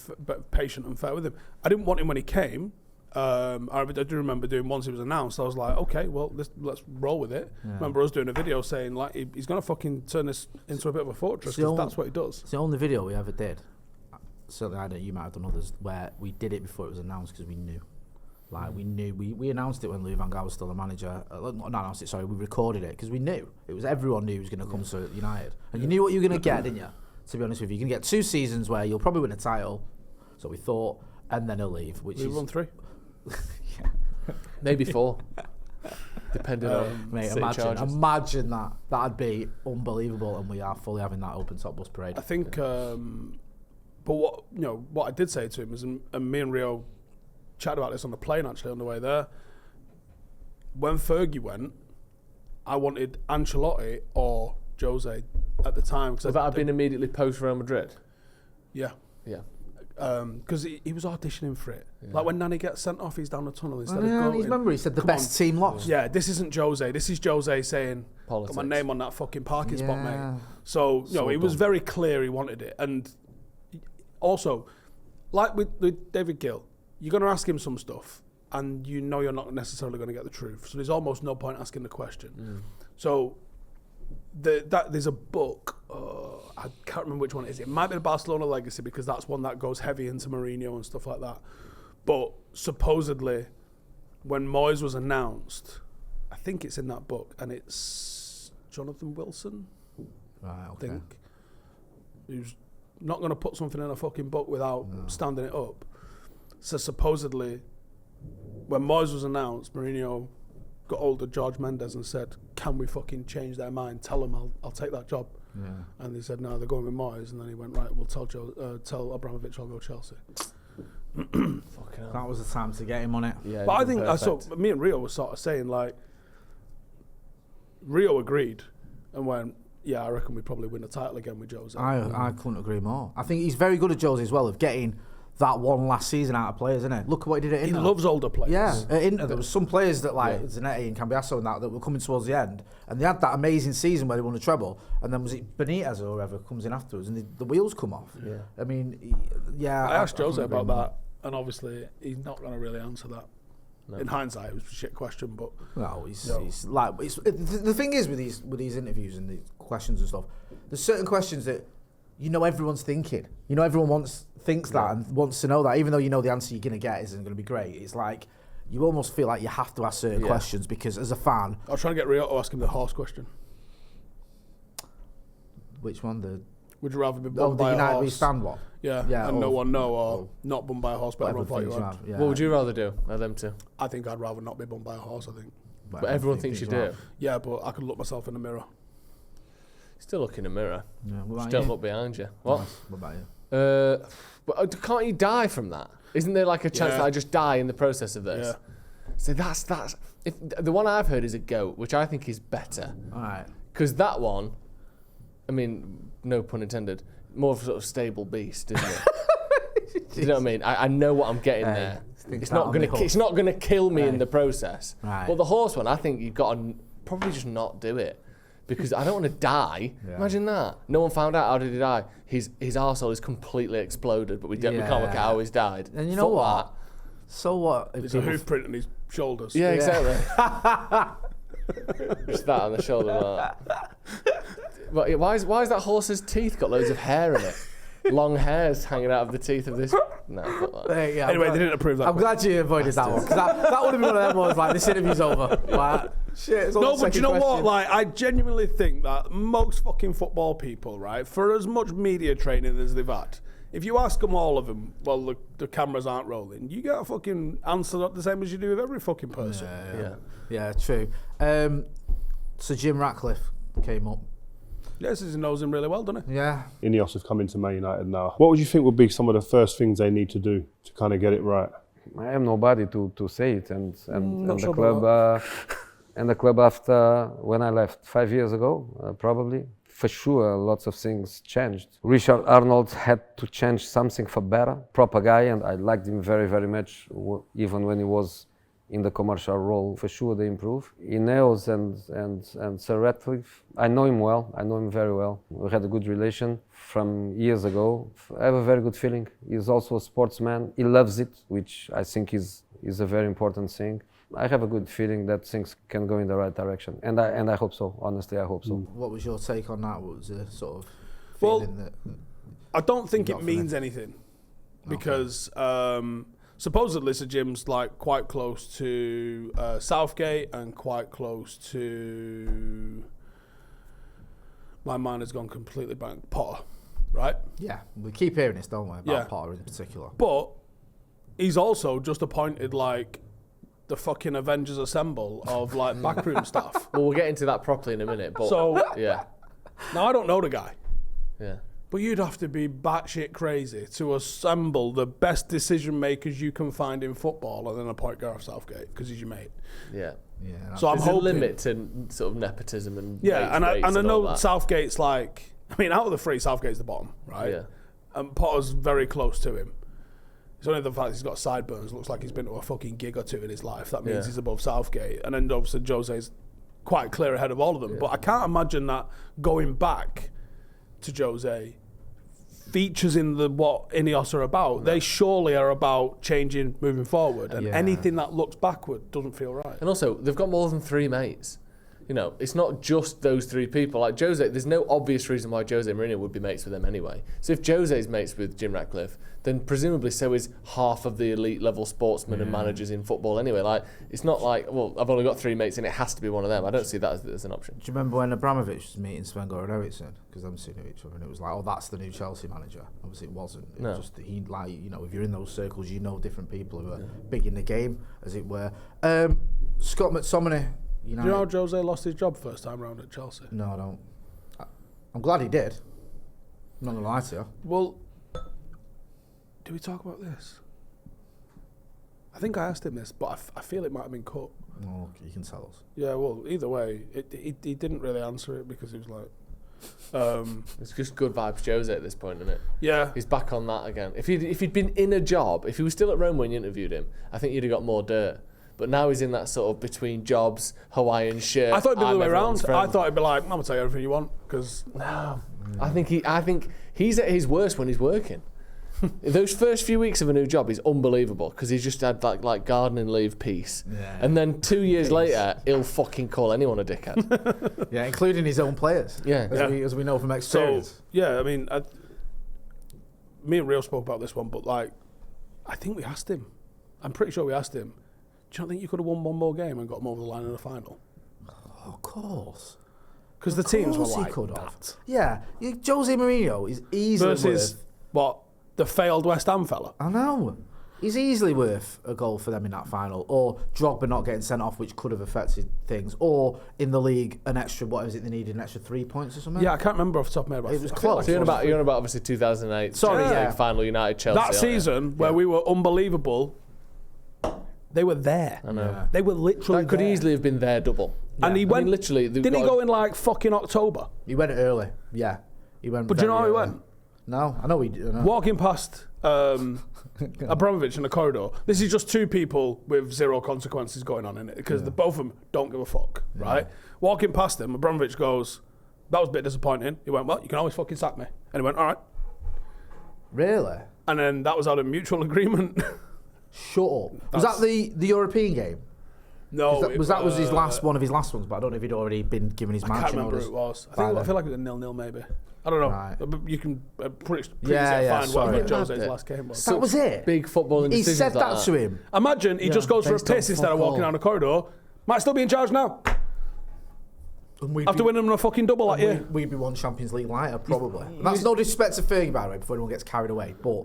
patient and fair with him. I didn't want him when he came. I do remember doing once he was announced. I was like, okay, well, let's roll with it. Yeah. Remember us doing a video saying like he's going to fucking turn this into a bit of a fortress because that's what he does. It's the only video we ever did. Certainly, I know you might have done others where we did it before it was announced because we knew. Like we knew, we announced it when Louis van Gaal was still the manager. Not announced it, sorry. We recorded it because we knew everyone knew he was going to come to United, and you knew what you were going to get, didn't you? To be honest with you, you're going to get 2 seasons where you'll probably win a title. So we thought, and then he'll leave. Which We is won 3. Maybe 4. Depending on mate, city charges. imagine that. That'd be unbelievable, and we are fully having that open top bus parade. I think, but what I did say to him is, and me and Rio chatted about this on the plane actually on the way there. When Fergie went, I wanted Ancelotti or Jose at the time. Would that have been immediately post Real Madrid? Yeah. Yeah. Because he was auditioning for it. Like when Nani gets sent off, he's down the tunnel instead of Yeah, going. remember he said the Come best on. team lost. Yeah, this isn't Jose. This is Jose saying, Politics. got my name on that fucking parking spot, Yeah. mate. So, So he was dumb. very clear he wanted it. And also, like with David Gill, you're going to ask him some stuff and you know you're not necessarily going to get the truth. So there's almost no point asking the question. So there's a book, I can't remember which one it is. It might be the Barcelona Legacy because that's one that goes heavy into Mourinho and stuff like that. But supposedly, when Moyes was announced, I think it's in that book, and it's Jonathan Wilson, Right, I okay. think, who's not going to put something in a fucking book without standing it up. So supposedly, when Moyes was announced, Mourinho got hold of George Mendes and said, "Can we fucking change their mind? Tell them I'll take that job." Yeah. And they said, "No, they're going with Moyes." And then he went, "Right, we'll tell Abramovich I'll go Chelsea." Fucking hell. That was the time to get him on it. Yeah, But I it'd think been I saw perfect. me and Rio were sort of saying like, Rio agreed and went, "Yeah, I reckon we probably win a title again with Jose." I couldn't agree more. I think he's very good at Jose as well, of getting that one last season out of players, isn't it? Look at what he did at He Inter. loves older players. Yeah, at Inter, there was some players that like Zanetti and Cambiasso and that were coming towards the end, and they had that amazing season where they won a treble, and then was it Benitez or whoever comes in afterwards, and the wheels come off. Yeah. I mean, I I asked Jose couldn't agree about more. that, and obviously he's not going to really answer that. No. In hindsight, it was a shit question, but No, he's like the thing is with these interviews and these questions and stuff. There's certain questions that everyone's thinking. Everyone thinks that and wants to know that, even though the answer you're gonna get isn't gonna be great. It's like you almost feel like you have to ask certain questions because as a fan. I was trying to get Rio to ask him the horse question. Which one? Would you rather be The bummed by a United we horse? stand one. Yeah, Yeah, and or- no one know, or or not bummed by a horse, but Whatever everyone thought you things had. you have. What would you rather do? Them two. I think I'd rather not be bummed by a horse, I think. But everyone thinks you do. Yeah, but I could look myself in the mirror. Still look in the mirror. Yeah, what Just about don't you? look behind you. What? Nice. What about you? But can't you die from that? Isn't there like a chance Yeah. that I just die in the process of this? Yeah. So that's if the one I've heard is a goat, which I think is better. All right. Because that one, I mean, no pun intended, more of a sort of stable beast, isn't it? Do you know what I mean? I know what I'm getting there. think It's that not on gonna the hook. it's not gonna kill me in Right. the process. Right. But the horse one, I think you've got to probably just not do it. Because I don't want to die. Yeah. Imagine that. No one found out how did he die. His arsehole is completely exploded, but we can't work out how he's died. And you know Fuck what? that. So what? if There's a people- hoof print on his shoulders. Yeah, exactly. Just that on the shoulder. Like that. But why is that horse's teeth got loads of hair in it? Long hairs hanging out of the teeth of this. No, fuck that. There you go. Anyway, they didn't approve that. I'm glad you avoided that one, because that would have been one of them ones like, this interview's over. Like, shit, it's on No, the but you second know what? question. Like, I genuinely think that most fucking football people, right, for as much media training as they've had, if you ask them all of them, well, the cameras aren't rolling, you get a fucking answer the same as you do with every fucking person. Yeah. Yeah, true. So Jim Ratcliffe came up. Yes, he knows him really well, doesn't he? Yeah. INEOS have come into Man United now. What would you think would be some of the first things they need to do to kind of get it right? I am nobody to say it, and Not sure the club and the club after when I left 5 years ago, probably for sure lots of things changed. Richard Arnold had to change something for better. Proper guy, and I liked him very very much, even when he was in the commercial role. For sure they improve. INEOS and Sir Ratcliffe, I know him well. I know him very well. We had a good relation from years ago. I have a very good feeling. He's also a sportsman. He loves it, which I think is a very important thing. I have a good feeling that things can go in the right direction, and I hope so. Honestly, I hope so. What was your take on that? What was the sort of Well, feeling that? I don't think You it got from means anything because supposedly Sir Jim's like quite close to Southgate and quite close to. My mind has gone completely blank. Potter, right? Yeah, we keep hearing this, don't we? About Yeah. Potter in particular. But he's also just appointed like the fucking Avengers Assemble of like backroom staff. Well, we'll get into that properly in a minute. But So yeah, now I don't know the guy. yeah. But you'd have to be batshit crazy to assemble the best decision makers you can find in football and then appoint Gareth Southgate because he's your mate. Yeah. Yeah. So I'm There's a hoping. limit to sort of nepotism and Yeah, wage and I rates all know that. Southgate's like. I mean, out of the three, Southgate's the bottom, right? Yeah. And Potter's very close to him. It's only the fact he's got sideburns. Looks like he's been to a fucking gig or two in his life. That means Yeah. he's above Southgate. And then obviously Jose's quite clear ahead of all of them. But I can't imagine that going back to Jose features in what INEOS are about. They surely are about changing, moving forward. And Yeah. anything that looks backward doesn't feel right. And also, they've got more than three mates. You know, it's not just those three people. Like Jose, there's no obvious reason why Jose Mourinho would be mates with them anyway. So if Jose's mates with Jim Ratcliffe, then presumably so is half of the elite level sportsmen and managers in football anyway. Like, it's not like, well, I've only got three mates and it has to be one of them. I don't see that as an option. Do you remember when Abramovich was meeting Sven-Goran Eriksson? Because I'm seeing each other, and it was like, oh, that's the new Chelsea manager. Obviously, it wasn't. It was just he, like, you know, if you're in those circles, you know different people who are big in the game, as it were. Scott McTominay. Do you know how Jose lost his job first time round at Chelsea? No, I don't. I'm glad he did. I'm not gonna lie to you. Well, do we talk about this? I think I asked him this, but I feel it might have been cut. No, you can tell us. Yeah, well, either way, he didn't really answer it because he was like... It's just good vibes Jose at this point, isn't it? Yeah. He's back on that again. If he'd been in a job, if he was still at Rome when you interviewed him, I think you'd have got more dirt. But now he's in that sort of between jobs, Hawaiian shirt. I thought it'd be the other way around. Friend. I thought it'd be like, I'm going to tell you everything you want, because... No. I think he's at his worst when he's working. Those first few weeks of a new job is unbelievable because he's just had like gardening leave peace. Yeah. And then 2 years later, he'll fucking call anyone a dickhead. Yeah, including his own players. Yeah. As we know from experience. So, yeah, I mean, me and Real spoke about this one, but like, I think we asked him. I'm pretty sure we asked him, do you not think you could have won one more game and got them over the line in the final? Oh, of course. Because the teams were he like could have. that. Yeah, Jose Mourinho is easily versus worth... what? The failed West Ham fella? I know. He's easily worth a goal for them in that final. Or Drogba not getting sent off, which could have affected things. Or in the league, an extra, what is it, they needed an extra 3 points or something? Yeah, I can't remember off the top of my head. It was close. So you're on about obviously 2008. Sorry, Champions yeah. League final, United, Chelsea. That season where we were unbelievable, they were there. I know. Yeah. They were literally That could there. easily have been their double. And he went, literally. didn't he go in like fucking October? He went early, yeah. He went. But do you know how he very early. went? No, I know he did. Walking past Abramovich in the corridor. This is just two people with zero consequences going on in it because the both of them don't give a fuck, right? Walking past him, Abramovich goes, that was a bit disappointing. He went, well, you can always fucking sack me. And he went, all right. Really? And then that was out of mutual agreement. Shut up. Was that the European game? No. That was his last one of his last ones, but I don't know if he'd already been given his I marching can't remember orders. who it was. I feel like it was a 0-0 maybe. I don't know. Right. But you can pretty Yeah, find sorry. whatever Jose's last game was. That was it? Big footballing He decisions said like that to him. Imagine he just goes for a Based on piss instead of walking fuck all. down the corridor. Might still be in charge now. And we'd After be- winning them a fucking double like you. We'd be one Champions League lighter, probably. And that's no disrespect to Fergie, by the way, before anyone gets carried away. But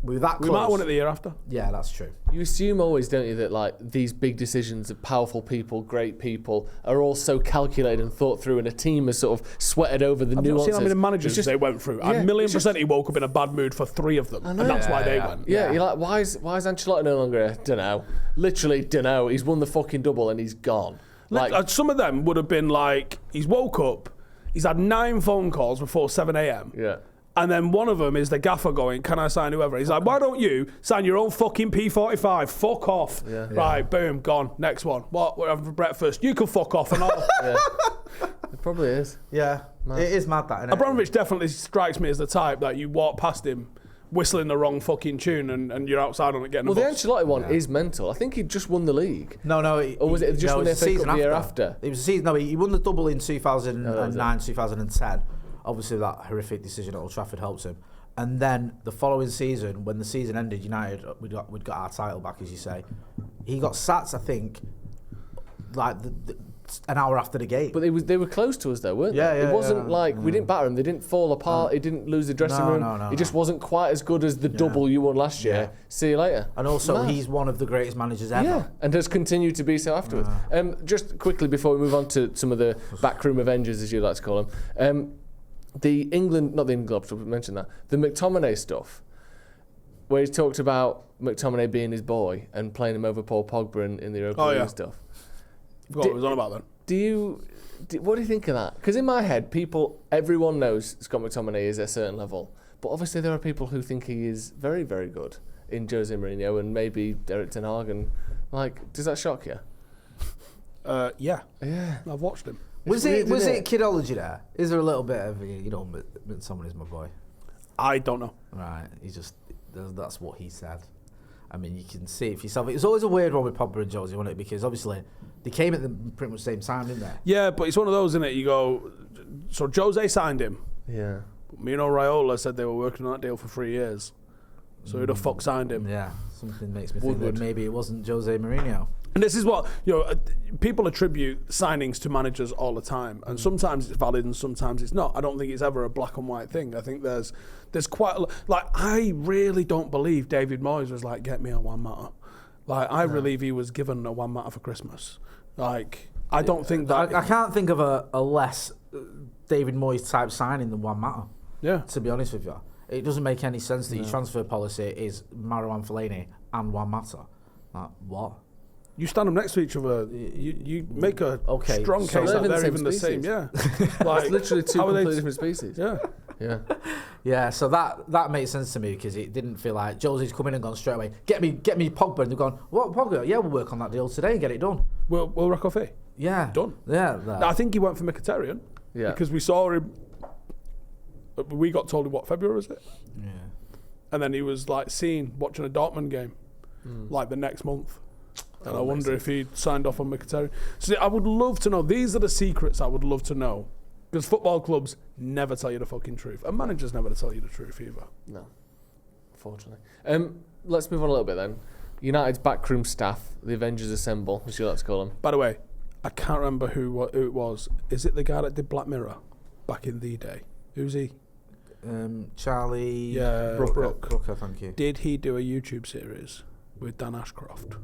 we were that We close. might have won it the year after. Yeah, that's true. You assume always, don't you, that like these big decisions of powerful people, great people, are all so calculated and thought through, and a team has sort of sweated over the I've not nuances. seen how many managers It's just- they went through. Yeah, A million it's just- percent he woke up in a bad mood for 3 of them. And that's why they went. Yeah, you're like, why is Ancelotti no longer here? Dunno. Literally, dunno. He's won the fucking double and he's gone. Like, Some of them would have been like, he's woke up, he's had 9 phone calls before 7 a.m. yeah. And then one of them is the gaffer going, can I sign whoever? He's like, why don't you sign your own fucking P45? Fuck off. Yeah. Right, boom, gone. Next one. What? We're having for breakfast. You can fuck off and all. Yeah. It probably is. Yeah, it is mad that, isn't it? Abramovich definitely strikes me as the type that you walk past him whistling the wrong fucking tune and you're outside on it getting Well, a the bus. Ancelotti one is mental. I think he just won the league. No. Or was it just when they the picked up the year after? It was a season. No, he won the double in 2009, 2010. Obviously, that horrific decision at Old Trafford helped him. And then the following season, when the season ended, United we'd got our title back, as you say. He got sacked, I think, like an hour after the game. But they were close to us though, weren't Yeah, they? yeah, It wasn't yeah. like we didn't batter him. They didn't fall apart. He didn't lose the dressing room. No, He just wasn't quite as good as the double you won last year. Yeah. See you later. And also, Mad. he's one of the greatest managers ever. Yeah, and has continued to be so afterwards. Just quickly before we move on to some of the backroom Avengers, as you like to call them, the McTominay stuff, where he talked about McTominay being his boy and playing him over Paul Pogba in the Europa League and stuff. Forgot what it was on about then. What do you think of that? Because in my head, everyone knows Scott McTominay is at a certain level, but obviously there are people who think he is very, very good in Jose Mourinho and maybe Eric Ten Hag. And like, does that shock you? Yeah. Yeah. I've watched him. Was weird, it isn't it? kidology there? Is there a little bit of someone is my boy? I don't know. Right, that's what he said. I mean, you can see it for yourself. It was always a weird one with Pogba and Jose, wasn't it? Because obviously they came at the pretty much same time, didn't they? Yeah, but it's one of those, isn't it? You go, so Jose signed him. Yeah. Mino Raiola said they were working on that deal for 3 years. So who the fuck signed him? Yeah, something makes me Woodward. think that maybe it wasn't Jose Mourinho. And this is what, people attribute signings to managers all the time. And sometimes it's valid and sometimes it's not. I don't think it's ever a black and white thing. I think there's quite I really don't believe David Moyes was like, get me a Juan Mata. I believe he was given a Juan Mata for Christmas. I don't think that... I can't think of a less David Moyes type signing than Juan Mata. Yeah. To be honest with you. It doesn't make any sense that your transfer policy is Marouane Fellaini and Juan Mata. Like, what? You stand them next to each other. You make a strong so case that they're the even the same. species. Yeah, It's literally two how are they completely different species. Yeah, Yeah. Yeah, so that makes sense to me because it didn't feel like Jose's come in and gone straight away. Get me Pogba, and they've gone, what Pogba? Yeah, we'll work on that deal today and get it done. We'll Ratcliffe. Yeah, Done. Yeah, I think he went for Mkhitaryan. Yeah. because we saw him. We got told in what, February was it? yeah. And then he was like seen watching a Dortmund game, like the next month. And I wonder if he'd signed off on Mkhitaryan. So I would love to know. These are the secrets I would love to know. Because football clubs never tell you the fucking truth. And managers never tell you the truth either. No, unfortunately. Let's move on a little bit then. United's backroom staff, the Avengers Assemble, as you like to call them. By the way, I can't remember who it was. Is it the guy that did Black Mirror back in the day? Who's he? Charlie Brooker, thank you. Did he do a YouTube series with Dan Ashcroft?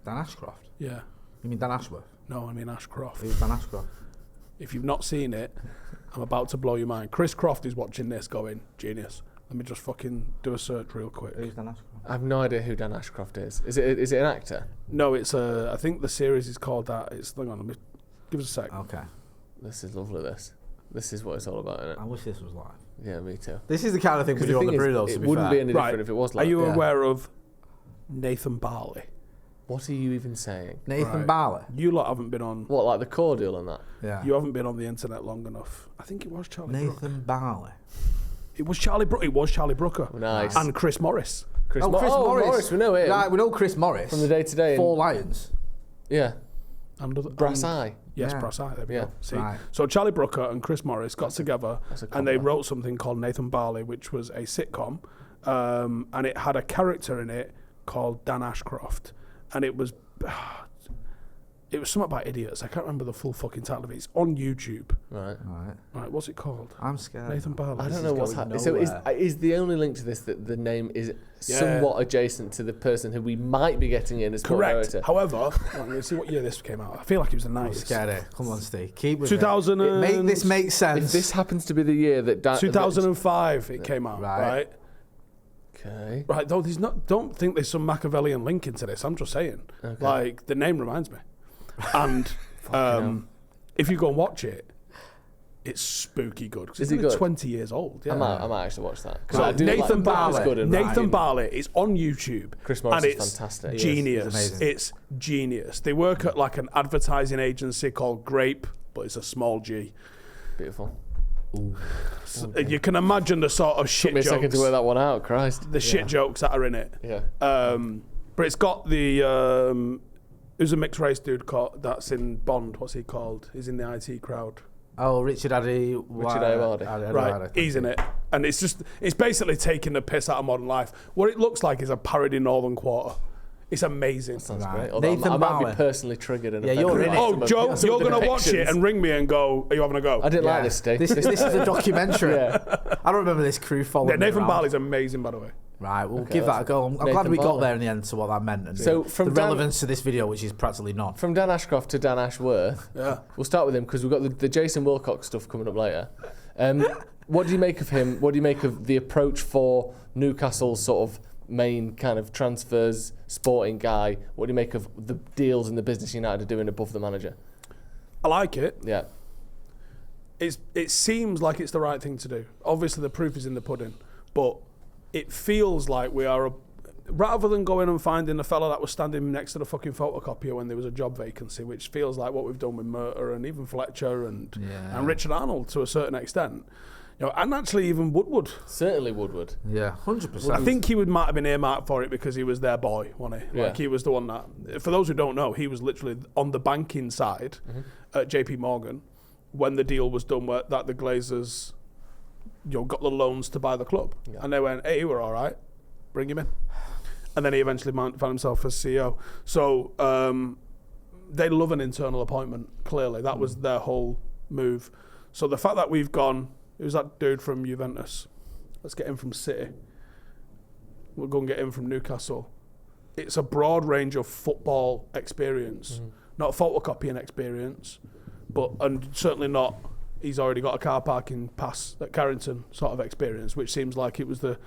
Dan Ashcroft? Yeah. You mean Dan Ashworth? No, I mean Ashcroft. Who's Dan Ashcroft? If you've not seen it, I'm about to blow your mind. Chris Croft is watching this going, genius. Let me just fucking do a search real quick. Who's Dan Ashcroft? I have no idea who Dan Ashcroft is. Is it an actor? No, it's I think the series is called that. Hang on, let me give us a sec. Okay. This is lovely, This is what it's all about, isn't it? I wish this was live. Yeah, me too. This is the kind of thing we do on the Brew, though, to it be wouldn't fair. be any different Right. if it was Are like you Yeah. aware of Nathan Barley? What are you even saying? Nathan Right. Barley? You lot haven't been on. What, like the cordial and that? Yeah. You haven't been on the internet long enough. I think it was Charlie Brooker. Nathan Barley. It was Charlie Brooker. It was Charlie Brooker. Nice. And Chris Morris. Chris Chris Morris. We know him. Right, we know Chris Morris. From the day-to-day. Four Lions. Yeah. And Brass Eye. Yes, Yeah. Brass Eye. There we Yeah. go. See, Right. so Charlie Brooker and Chris Morris got together that's a and they combo. wrote something called Nathan Barley, which was a sitcom, and it had a character in it called Dan Ashcroft, and it was something about idiots. I can't remember the full fucking title of it. It's on YouTube. Right. Right. Right, what's it called? I'm scared. Nathan Barley. I don't is know what's going happening. So nowhere. is the only link to this that the name is Yeah. somewhat adjacent to the person who we might be getting in as sport Correct. director? However, let's see what year this came out. I feel like it was the I'm 90s. scared. Come on, Steve. Keep with 2000 it. Make this make If sense. this happens to be the year that 2005 it came out, Right. right? Okay. Right, don't think there's some Machiavellian link into this. I'm just saying. Okay. Like, the name reminds me. And if you go and watch it, it's spooky good. 'Cause Is it's it only good? 20 years old. Yeah. I might actually watch that. 'Cause So I do Nathan like that was Barley. good and Nathan right. Barley is on YouTube. Chris Morris and is it's fantastic. Genius. He's amazing. It's genius. They work at like an advertising agency called Grape, but it's a small G. Beautiful. So you can imagine the sort of shit Took me a second jokes. to work that one out. Christ. The shit jokes that are in it. Yeah. But it's got the who's a mixed race dude that's in Bond. What's he called? He's in the IT crowd. Oh, Richard Addy. Ayoade. Right, he's in it, and it's basically taking the piss out of modern life. What it looks like is a parody Northern Quarter. It's amazing. Sounds Right. great. Although Nathan I might Barley. be personally triggered. And Yeah, you're offended in by it. Oh, some of- Joe, some you're of the going to watch it depictions. and ring me and go, are you having a go? I didn't Yeah. like this, Steve. This is a documentary. Yeah. I don't remember this crew following Yeah, Nathan me around. Barley's amazing, by the way. Right, we'll Okay, give that a go. I'm glad Nathan we got Barley. there in the end to what that meant and So the from Dan- relevance to this video, which is practically none. From Dan Ashcroft to Dan Ashworth, Yeah. we'll start with him because we've got the Jason Wilcox stuff coming up later. What do you make of him? What do you make of the approach for Newcastle's sort of main kind of transfers, sporting guy? What do you make of the deals and the business United are doing above the manager? I like it. Yeah. It seems like it's the right thing to do. Obviously, the proof is in the pudding, but it feels like we are, rather than going and finding the fella that was standing next to the fucking photocopier when there was a job vacancy, which feels like what we've done with Murta and even Fletcher and Richard Arnold to a certain extent. and actually even Woodward. Certainly Woodward. Yeah, 100%. I think he might have been earmarked for it because he was their boy, wasn't he? Like Yeah. he was the one that, for those who don't know, he was literally on the banking side at JP Morgan when the deal was done that the Glazers, got the loans to buy the club. Yeah. And they went, hey, we're all right, bring him in. And then he eventually found himself as CEO. So they love an internal appointment, clearly. That was their whole move. So the fact that we've gone, who's that dude from Juventus? Let's get him from City. We'll go and get him from Newcastle. It's a broad range of football experience, not photocopying experience, and certainly not, he's already got a car parking pass at Carrington sort of experience, which seems like it was the...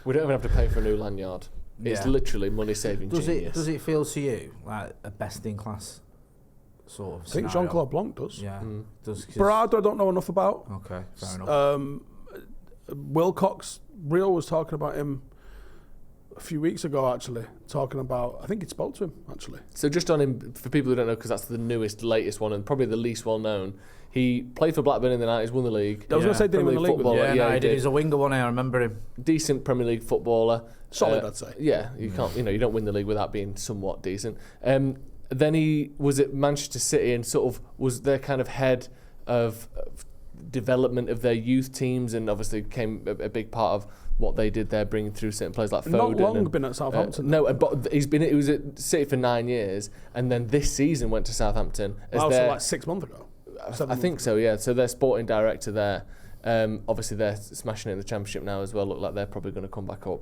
We don't even have to pay for a new lanyard. It's Yeah. literally money-saving genius. Does it feel to you like a best-in-class sort of I think scenario? Jean-Claude Blanc does. Yeah. Does, 'cause- Berardo I don't know enough about. Okay, fair enough. Wilcox, Rio was talking about him a few weeks ago, actually, talking about, I think he spoke to him, actually. So just on him, for people who don't know, because that's the newest, latest one, and probably the least well-known, he played for Blackburn in the 90s, won the league. I was going to say, did he win the league with football, him? yeah, no, he he did. did. He's a winger one. I remember him. Decent Premier League footballer. Solid, I'd say. Yeah, you can't, you don't win the league without being somewhat decent. Then he was at Manchester City and sort of was their kind of head of development of their youth teams, and obviously became a big part of what they did there, bringing through certain players like Foden. Not long and, been at Southampton. no, but he was at City for 9 years, and then this season went to Southampton. As Wow, so their, like 6 months ago. I think so, yeah. So their sporting director there. Obviously, they're smashing it in the Championship now as well. Look like they're probably going to come back up.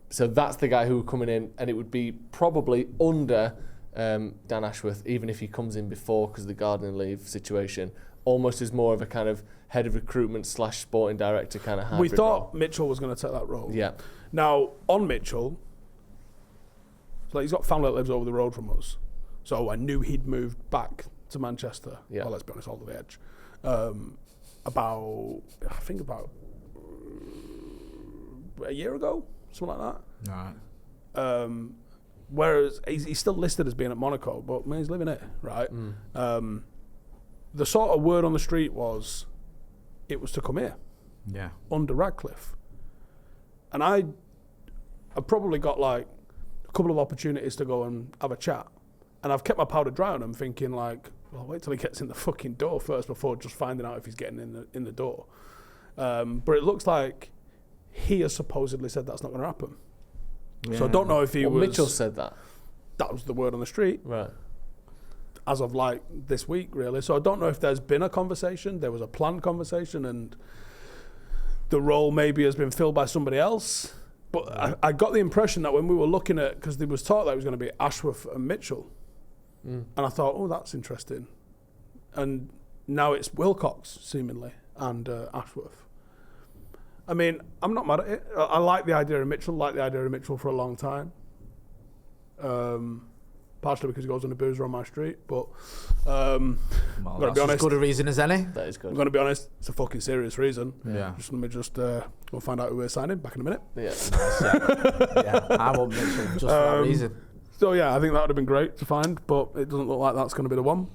So that's the guy who would coming in, and it would be probably under Dan Ashworth, even if he comes in before because of the gardening leave situation. Almost as more of a kind of head of recruitment / sporting director kind of hybrid We thought role. Mitchell was going to take that role. Yeah. Now, on Mitchell, so he's got family that lives over the road from us. So I knew he'd moved back to Manchester. Yeah. Well, let's be honest, all the way edge. About a year ago, something like that. All right. Whereas he's still listed as being at Monaco, but he's living it, right? The sort of word on the street was it was to come here Yeah. under Ratcliffe. And I've probably got like a couple of opportunities to go and have a chat. And I've kept my powder dry on him, thinking like, well, wait till he gets in the fucking door first before just finding out if he's getting in the door. But it looks like he has supposedly said that's not going to happen. So I don't know if he was... Mitchell said that. That was the word on the street. Right. As of like this week, really. So I don't know if there's been a conversation. There was a planned conversation, and the role maybe has been filled by somebody else. But I got the impression that when we were looking at, because there was talk that it was going to be Ashworth and Mitchell, and I thought, oh, that's interesting. And now it's Wilcox, seemingly, and Ashworth. I mean, I'm not mad at it. I like the idea of Mitchell. Like the idea of Mitchell for a long time. Partially because he goes on a boozer on my street, but Well, I'm gonna that's be as honest. good a reason as any. That is I'm good. going to be honest. It's a fucking serious reason. Yeah. Let me go find out who we're signing back in a minute. Yeah. Yeah, I want Mitchell just for that reason. So yeah, I think that would have been great to find, but it doesn't look like that's going to be the one.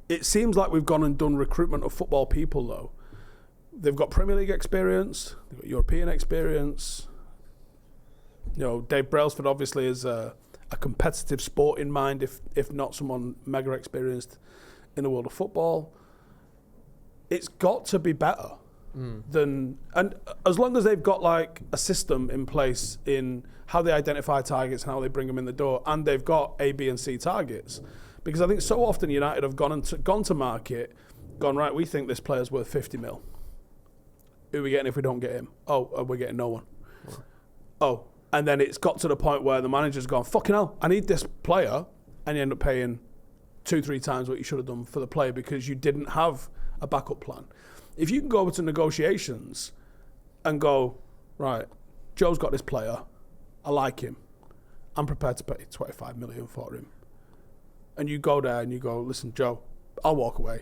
It seems like we've gone and done recruitment of football people though. They've got Premier League experience, they've got European experience. Dave Brailsford obviously is a competitive sport in mind, if not someone mega experienced in the world of football. It's got to be better than, and as long as they've got like a system in place in how they identify targets and how they bring them in the door, and they've got A, B, and C targets. Because I think so often United have gone to market, gone, right, we think this player's worth 50 mil. Who are we getting if we don't get him? Oh, we're getting no one. Oh, and then it's got to the point where the manager's gone, fucking hell, I need this player, and you end up paying 2-3 times what you should have done for the player because you didn't have a backup plan. If you can go over to negotiations and go, right, Joe's got this player, I like him, I'm prepared to pay 25 million for him. And you go there and you go, listen, Joe, I'll walk away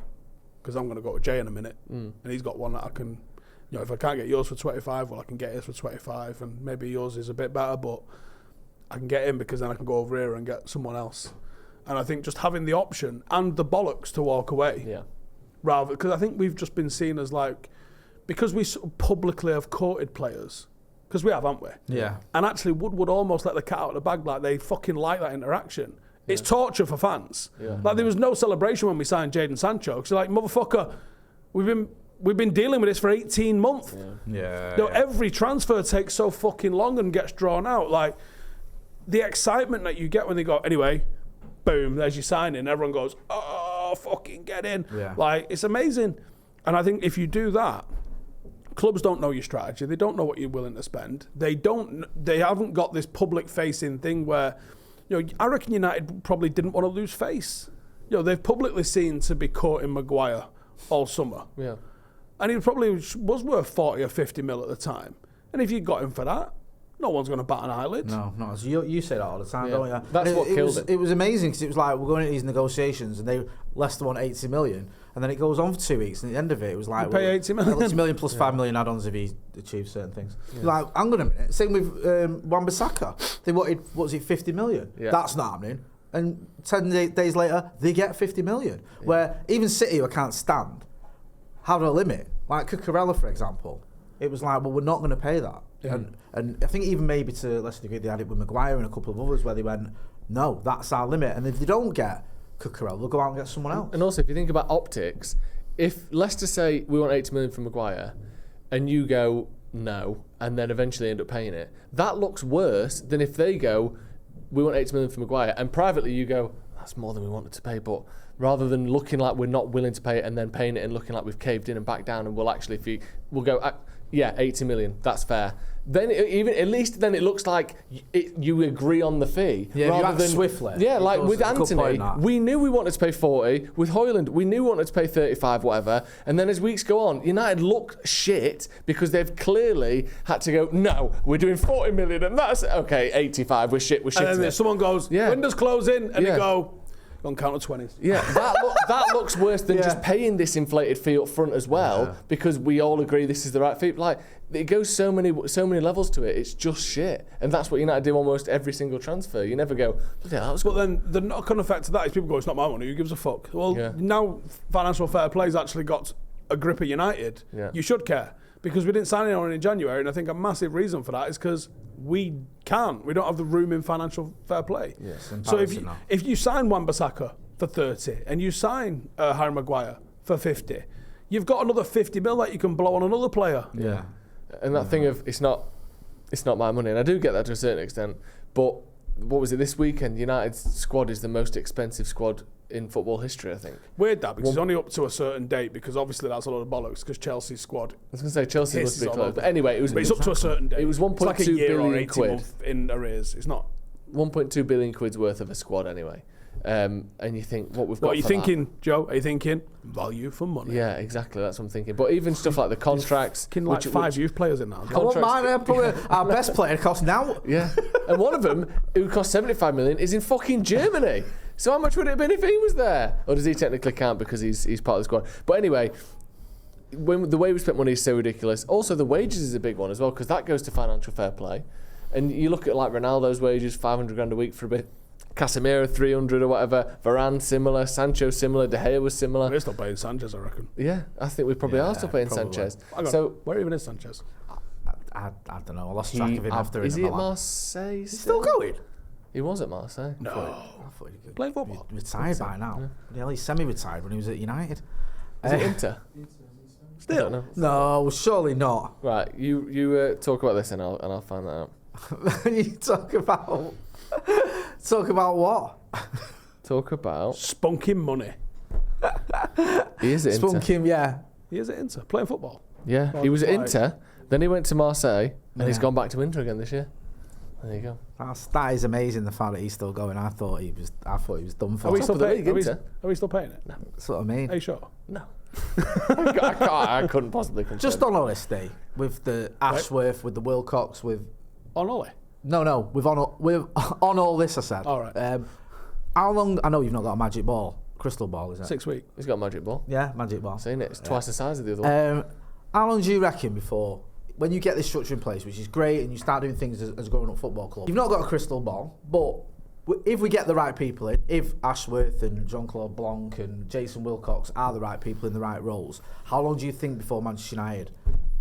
because I'm going to go to Jay in a minute. And he's got one that I can, if I can't get yours for 25, well, I can get his for 25. And maybe yours is a bit better, but I can get him because then I can go over here and get someone else. And I think just having the option and the bollocks to walk away, Yeah. rather, because I think we've just been seen as like, because we sort of publicly have courted players, because we have, haven't we? Yeah. And actually Woodward almost let the cat out of the bag, like they fucking like that interaction. It's torture for fans. Yeah. Like there was no celebration when we signed Jadon Sancho, because like, motherfucker, we've been dealing with this for 18 months. Yeah. Every transfer takes so fucking long and gets drawn out. Like the excitement that you get when they go, anyway, boom, there's your signing. Everyone goes, oh, fucking get in. Yeah. Like it's amazing. And I think if you do that, clubs don't know your strategy. They don't know what you're willing to spend. They haven't got this public facing thing where, I reckon United probably didn't want to lose face. They've publicly seen to be courting Maguire all summer. Yeah. And he probably was worth 40 or 50 mil at the time. And if you got him for that, no one's going to bat an eyelid. No, not as you say that all the time, don't you? That's what killed it. It was amazing because it was like we're going into these negotiations and Leicester want 80 million, and then it goes on for 2 weeks, and at the end of it was like pay 80 million. 80 million plus 5 million add-ons if he achieves certain things. Like, hang on a minute. Same with Wan-Bissaka. They wanted 50 million. Yeah. That's not happening. And 10 days later, they get 50 million. Yeah. Where even City, who I can't stand, had a limit. Like Cucurella, for example. It was like, well, we're not going to pay that. Yeah. And I think even maybe to a lesser degree, they had it with Maguire and a couple of others where they went, no, that's our limit. And if they don't get Cucurella, they'll go out and get someone else. And also, if you think about optics, if Leicester say we want 80 million from Maguire, and you go no, and then eventually end up paying it, that looks worse than if they go, we want 80 million from Maguire, and privately you go, that's more than we wanted to pay, but rather than looking like we're not willing to pay it and then paying it and looking like we've caved in and backed down, and we'll actually, we'll go, yeah, 80 million, that's fair. Then at least then it looks like you agree on the fee. Yeah, rather than swiftly. Yeah, like with Anthony, we knew we wanted to pay 40. With Højlund, we knew we wanted to pay 35, whatever. And then as weeks go on, United look shit because they've clearly had to go, no, we're doing 40 million and that's, okay, 85, we're shit. And then someone goes, windows closing, and they go, on count of 20s. Yeah, that looks worse than just paying this inflated fee up front as well, because we all agree this is the right fee. Like, it goes so many levels to it. It's just shit, and that's what United do almost every single transfer. You never go, yeah, that was cool. But then the knock-on effect of that is people go, it's not my money. Who gives a fuck? Well, now financial fair play's actually got a grip at United. Yeah. You should care, because we didn't sign anyone in January, and I think a massive reason for that is because we can't. We don't have the room in financial fair play. Yes, so if you sign Wan-Bissaka for 30 and you sign Harry Maguire for 50, you've got another 50 mil that you can blow on another player. Yeah. And that thing of it's not my money, and I do get that to a certain extent, but what was it this weekend? United's squad is the most expensive squad in football history, I think. Weird that, because it's only up to a certain date, because obviously that's a lot of bollocks, because Chelsea's squad. I was going to say Chelsea must be close, but anyway, it's up to a certain date. It was 1.2 like a year billion or 18 quid month in arrears. It's not 1.2 billion quid's worth of a squad anyway. And you think what are you thinking, Joe? Are you thinking value for money? Yeah, exactly. That's what I'm thinking. But even stuff like the contracts, like five youth players in that. I want our best player cost now. Yeah, and one of them who cost 75 million is in fucking Germany. So how much would it have been if he was there? Or does he technically count because he's part of the squad? But anyway, the way we spent money is so ridiculous. Also, the wages is a big one as well, because that goes to financial fair play. And you look at like Ronaldo's wages, 500 grand a week for a bit. Casemiro 300 or whatever. Varane similar. Sancho similar. De Gea was similar. We're still paying Sanchez, I reckon. Yeah, I think we probably are still paying Sanchez. So where even is Sanchez? I don't know. I lost track of him after. Is he at Marseille? He's still going. He was at Marseille. No. I thought he playing football. Retired by now. Yeah, he's semi-retired when he was at United. Is it Inter? Still? No, surely not. Right, you talk about this and I'll find that out. You talk about what? Talk about spunking money. He is at Inter. Spunking, yeah. He is at Inter playing football. Yeah, he was at Inter. Then he went to Marseille, and he's gone back to Inter again this year. There you go. That is amazing. The fact that he's still going. I thought he was done for. Are we still paying it? No. That's what I mean. Are you sure? No. I couldn't possibly confirm. Just on honesty, with the Ashworth, with the Wilcox, with on Ollie. No, with on all this. I said. All right. How long? I know you've not got a magic ball, crystal ball, is it? 6 weeks. He's got a magic ball. Yeah, magic ball. Seen it? It's twice the size of the other one. How long do you reckon before, when you get this structure in place, which is great, and you start doing things as a grown-up football club, you've not got a crystal ball, but if we get the right people in, if Ashworth and Jean-Claude Blanc and Jason Wilcox are the right people in the right roles, how long do you think before Manchester United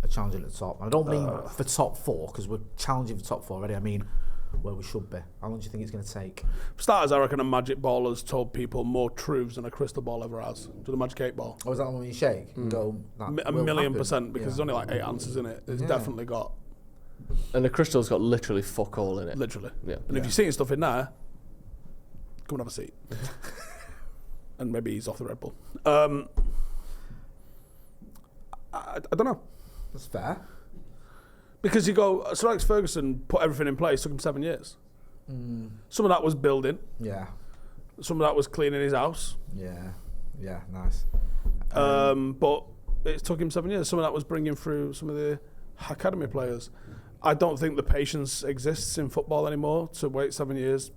are challenging at the top? And I don't mean for top 4, because we're challenging for top 4 already. I mean where we should be. How long do you think it's going to take? For starters, I reckon a magic ball has told people more truths than a crystal ball ever has. Do the magic 8 ball. Or is that when you shake and go, that A will million happen? percent, because there's only like 8 answers in it. It's definitely got, And the crystal's got literally fuck all in it. literally. Yeah. And if you're seeing stuff in there, come and have a seat. And maybe he's off the Red Bull. I don't know. That's fair. Because you go, Sir Alex Ferguson put everything in place, took him 7 years. Some of that was building, Yeah. some of that was cleaning his house. Yeah, nice. But it took him 7 years. Some of that was bringing through some of the academy players. I don't think the patience exists in football anymore to wait 7 years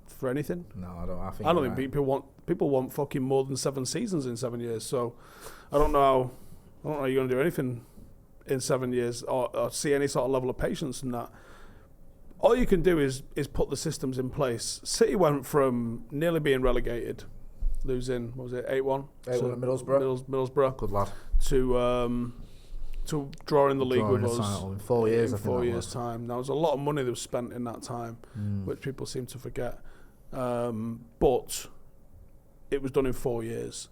for anything. No, I don't. I don't think people want fucking more than 7 seasons in 7 years. So I don't know how you're going to do anything in 7 years or see any sort of level of patience in that. All you can do is put the systems in place. City went from nearly being relegated, losing, what was it, 8-1? 8-1 at Middlesbrough. Middlesbrough. Good lad. To drawing the league with Drawing a us title in 4 years, in I think 4 that years' was. time. There was a lot of money that was spent in that time, which people seem to forget. But it was done in 4 years.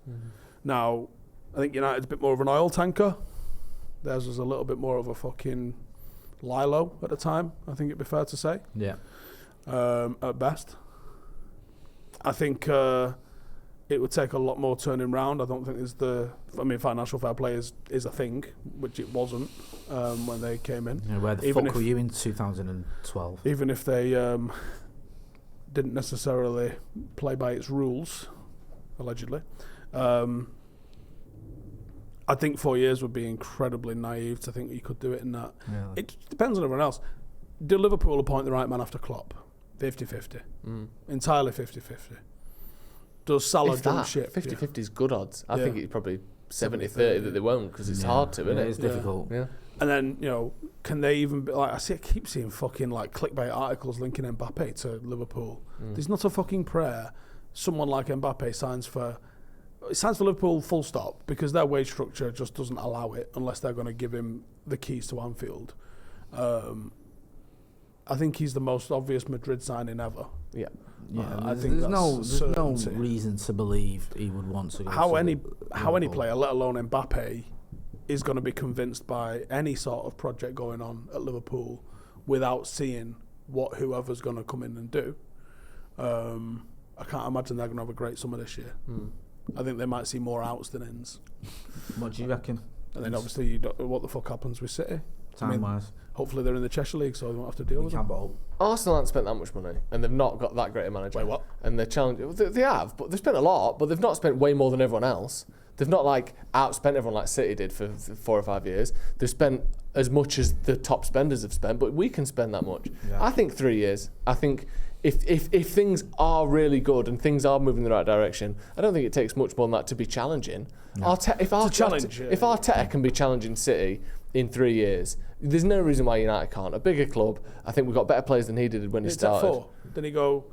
Now, I think United's a bit more of an oil tanker. Theirs was a little bit more of a fucking Lilo at the time, I think it'd be fair to say, Yeah. at best. I think it would take a lot more turning round. I don't think financial fair play is a thing, which it wasn't when they came in. Yeah, where the Even fuck if- were you in 2012? Even if they didn't necessarily play by its rules, allegedly. I think 4 years would be incredibly naive to think you could do it in that. Yeah. It depends on everyone else. Do Liverpool appoint the right man after Klopp? 50-50. Entirely 50-50. Does Salah If jump that, ship? 50-50 is good odds. I Yeah. think it's probably 70-30 that they won't, because it's hard to, isn't It it? is difficult. Yeah. And then, can they even be like, I keep seeing fucking like clickbait articles linking Mbappe to Liverpool. There's not a fucking prayer someone like Mbappe signs for Liverpool full stop, because their wage structure just doesn't allow it unless they're going to give him the keys to Anfield. I think he's the most obvious Madrid signing ever. Yeah. Yeah, I think there's no certainty. reason to believe he would want to go How to any Liverpool. player, let alone Mbappe, is going to be convinced by any sort of project going on at Liverpool without seeing what whoever's going to come in and do. I can't imagine they're going to have a great summer this year. I think they might see more outs than ins. What do you reckon? And then obviously, you don't know what the fuck happens with City. Time-wise? Hopefully they're in the Cheshire League, so they won't have to deal We with can't them. but hope. Arsenal haven't spent that much money, and they've not got that great a manager. Wait, what? And they're challenging. They have, but they've spent a lot, but they've not spent way more than everyone else. They've not like outspent everyone like City did for 4 or 5 years. They've spent as much as the top spenders have spent, but we can spend that much. Yeah. I think 3 years. I think if things are really good and things are moving in the right direction, I don't think it takes much more than that to be challenging. If Arteta can be challenging City in 3 years, there's no reason why United can't. A bigger club, I think we've got better players than he did when he It's at started. 4. Then he go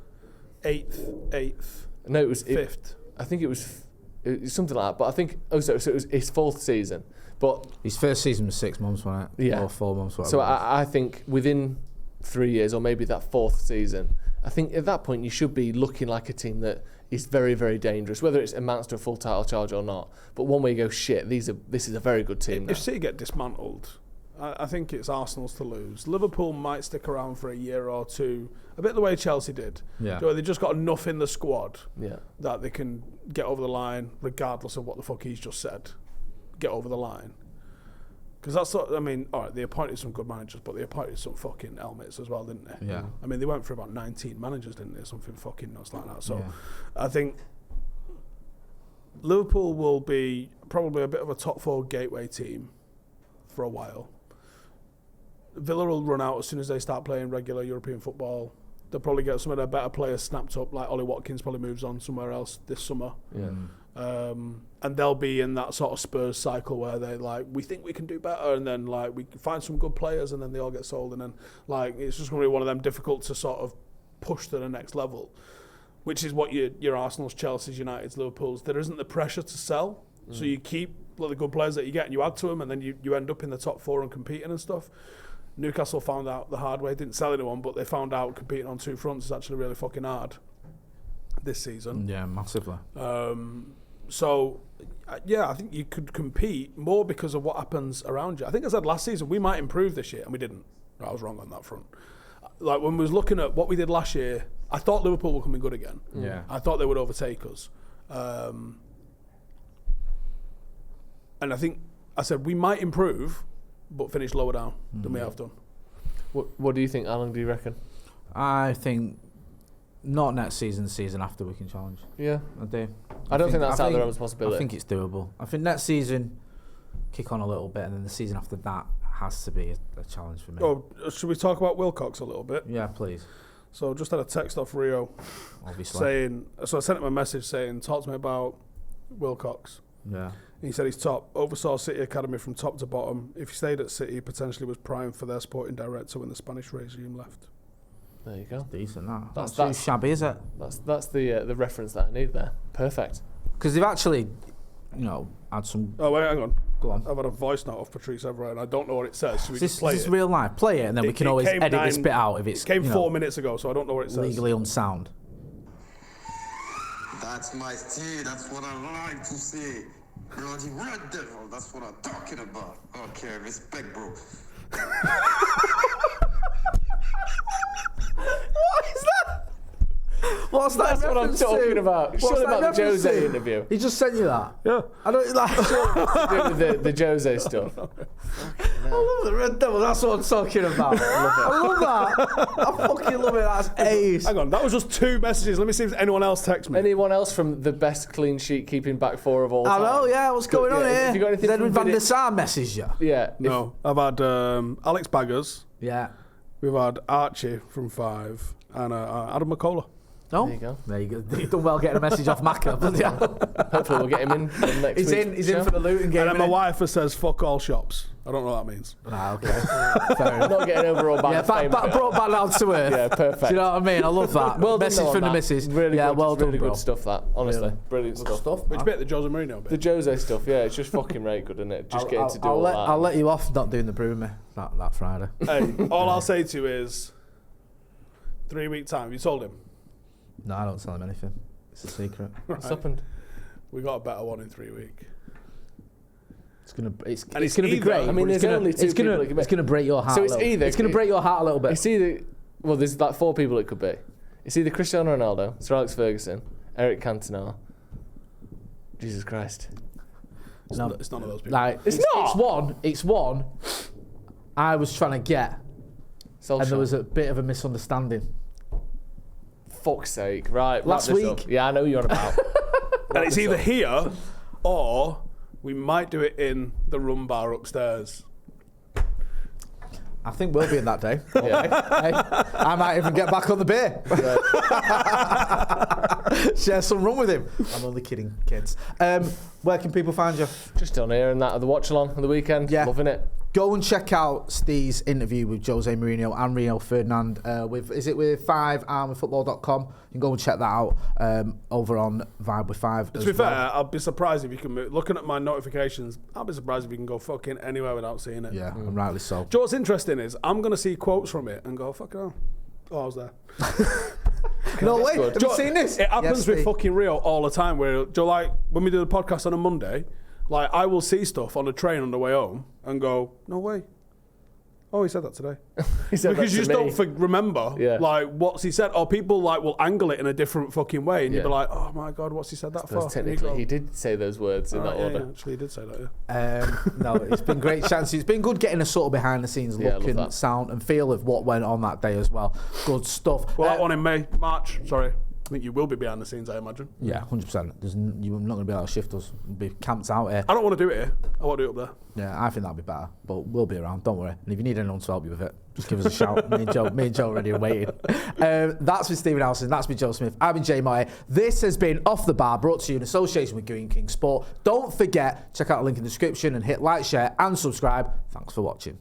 8th, No, it was 5th. I think it was something like that. But I think so it was his 4th season. But His first season was 6 months, wasn't it? Yeah. Or 4 months. so whatever it was. I think within 3 years, or maybe that 4th season, I think at that point you should be looking like a team that is very, very dangerous, whether it amounts to a full title charge or not. But one way you go, shit, this is a very good team now. If City get dismantled, I think it's Arsenal's to lose. Liverpool might stick around for a year or two, a bit the way Chelsea did. Yeah. They just got enough in the squad Yeah. that they can get over the line, regardless of what the fuck he's just said. Get over the line. Because that's all right, they appointed some good managers, but they appointed some fucking helmets as well, didn't they? Yeah. I mean, they went for about 19 managers, didn't they? Something fucking nuts like that. So Yeah. I think Liverpool will be probably a bit of a top 4 gateway team for a while. Villa will run out as soon as they start playing regular European football. They'll probably get some of their better players snapped up, like Ollie Watkins probably moves on somewhere else this summer. Yeah. And they'll be in that sort of Spurs cycle where they we think we can do better, and then we find some good players, and then they all get sold, and then it's just going to be one of them difficult to sort of pushed to the next level, which is what your Arsenal's, Chelsea's, United's, Liverpool's. There isn't the pressure to sell, so you keep the good players that you get and you add to them, and then you end up in the top 4 and competing and stuff. Newcastle found out the hard way. Didn't sell anyone, but they found out competing on 2 fronts is actually really fucking hard this season. Yeah, massively. So, I think you could compete more because of what happens around you. I think I said last season we might improve this year, and we didn't. I was wrong on that front. Like when we was looking at what we did last year, I thought Liverpool were coming good again. Yeah. I thought they would overtake us. And I think I said we might improve, but finish lower down than we have done. What do you think, Alan? Do you reckon? I think not next season, the season after we can challenge. Yeah. I do. I don't think that's out there as a possibility. I think it's doable. I think next season, kick on a little bit, and then the season after that has to be a challenge for me. Oh, should we talk about Wilcox a little bit? Yeah, please. So just had a text off Rio Obviously. saying, so I sent him a message saying, talk to me about Wilcox. Yeah. He said he's top, oversaw City Academy from top to bottom. If he stayed at City, he potentially was primed for their sporting director when the Spanish regime left. There you go. Decent, that. That's- Not too shabby, is it? That's the reference that I need there. Perfect. Because they've actually, had some... Oh, wait, hang on. Go on. I've had a voice note off Patrice Evra and I don't know what it says. Should we Is just play this it? real life? Play it, and then we can It always came edit this bit out if it's It came 4 minutes ago, so I don't know what it says. legally unsound. That's my style, that's what I like to see. Bloody red devil, that's what I'm talking about. Okay, respect, bro. What is that? What's that? That's what I'm reference to? talking about. What's Surely that about the reference Jose to? interview. He just sent you that. Yeah. I don't like. To do with the Jose stuff. I love the Red Devil. That's what I'm talking about. I love that. I fucking love it. That's ace. Hang on, that was just 2 messages. Let me see if anyone else texts me. Anyone else from the best clean sheet keeping back 4 of all I time? know. Yeah. What's going on Yeah, here? have you got anything Edwin from van der Vidic? Sar messaged you. Yeah. No, I've had Alex Baggers, Yeah. we've had Archie from 5, and Adam McCullough. No. There you go. There you go. You've done well getting a message off Macca. But yeah. Hopefully we'll get him in for the next He's in. week's He's show. in for the Luton game. And then my innit? wife says, fuck all shops. I don't know what that means. Ah, okay. Fair enough. Not getting over all bad Yeah, fame. brought back down to earth. Yeah, perfect. Do you know what I mean? I love that. Well done message on from the that. missus. Really yeah, good, well done, really bro. good stuff. That honestly, Really. brilliant Good stuff. stuff. Which man. bit? The Jose Mourinho bit? The Jose stuff, yeah, it's just fucking right good, isn't it? Just getting to do all that. I'll let you off not doing the brew me that Friday. Hey, all I'll say to you is 3 week time. You told him. No, I don't tell him anything. It's a secret. What's happened? We got a better one in 3 weeks. It's gonna it's gonna be either- great. I mean, but it's there's gonna, only 2 it's gonna, people it could it's be. gonna break your heart. So a it's little. either- It's gonna break your heart a little bit. It's either, well, there's like 4 people it could be. It's either Cristiano Ronaldo, Sir Alex Ferguson, Eric Cantona. Jesus Christ. It's none of those people. Like It's not. It's one. I was trying to get, Solskjaer. and there was a bit of a misunderstanding. Fuck's sake. Right. Last wrap this week. up. Yeah, I know you're on about. And it's either here or we might do it in the rum bar upstairs. I think we'll be in that day. Yeah. Hey, I might even get back on the beer. Share some rum with him. I'm only kidding, kids. Where can people find you? Just on here and that at the watch along on the weekend. Yeah. Loving it. Go and check out Steve's interview with Jose Mourinho and Rio Ferdinand. With 5 and with football.com. You can go and check that out over on Vibe with 5. To be fair, I'll be surprised if you can move. Looking at my notifications, I'll be surprised if you can go fucking anywhere without seeing it. Yeah, and rightly so. Do you know what's interesting is I'm going to see quotes from it and go, fucking hell. Oh, I was there. No way. good. Have you seen this? It happens Yes, with Steve. fucking Rio all the time where, Joe, like, when we do the podcast on a Monday, like, I will see stuff on the train on the way home and go, no way. Oh, he said that today. He said Because that you to just me. don't remember, Yeah. like, what's he said. Or people, like, will angle it in a different fucking way and you'll be Yeah. like, oh, my God, what's he said that for? Because And you technically, go, he did say those words in "Oh, that yeah, order. yeah, actually, he did say that, yeah. No, it's been great chance. It's been good getting a sort of behind the scenes Yeah, I look love and that. sound and feel of what went on that day as well. Good stuff. Well, that one in March, sorry. I think you will be behind the scenes, I imagine. Yeah, 100%. You're not going to be able to shift us. We'll be camped out here. I don't want to do it here. I want to do it up there. Yeah, I think that'd be better. But we'll be around, don't worry. And if you need anyone to help you with it, just give us a shout. Me and Joe are ready and waiting. That's been Stephen Howson. That's been Joe Smith. I've been Jay Moye. This has been Off the Bar, brought to you in association with Green King Sport. Don't forget, check out the link in the description and hit like, share and subscribe. Thanks for watching.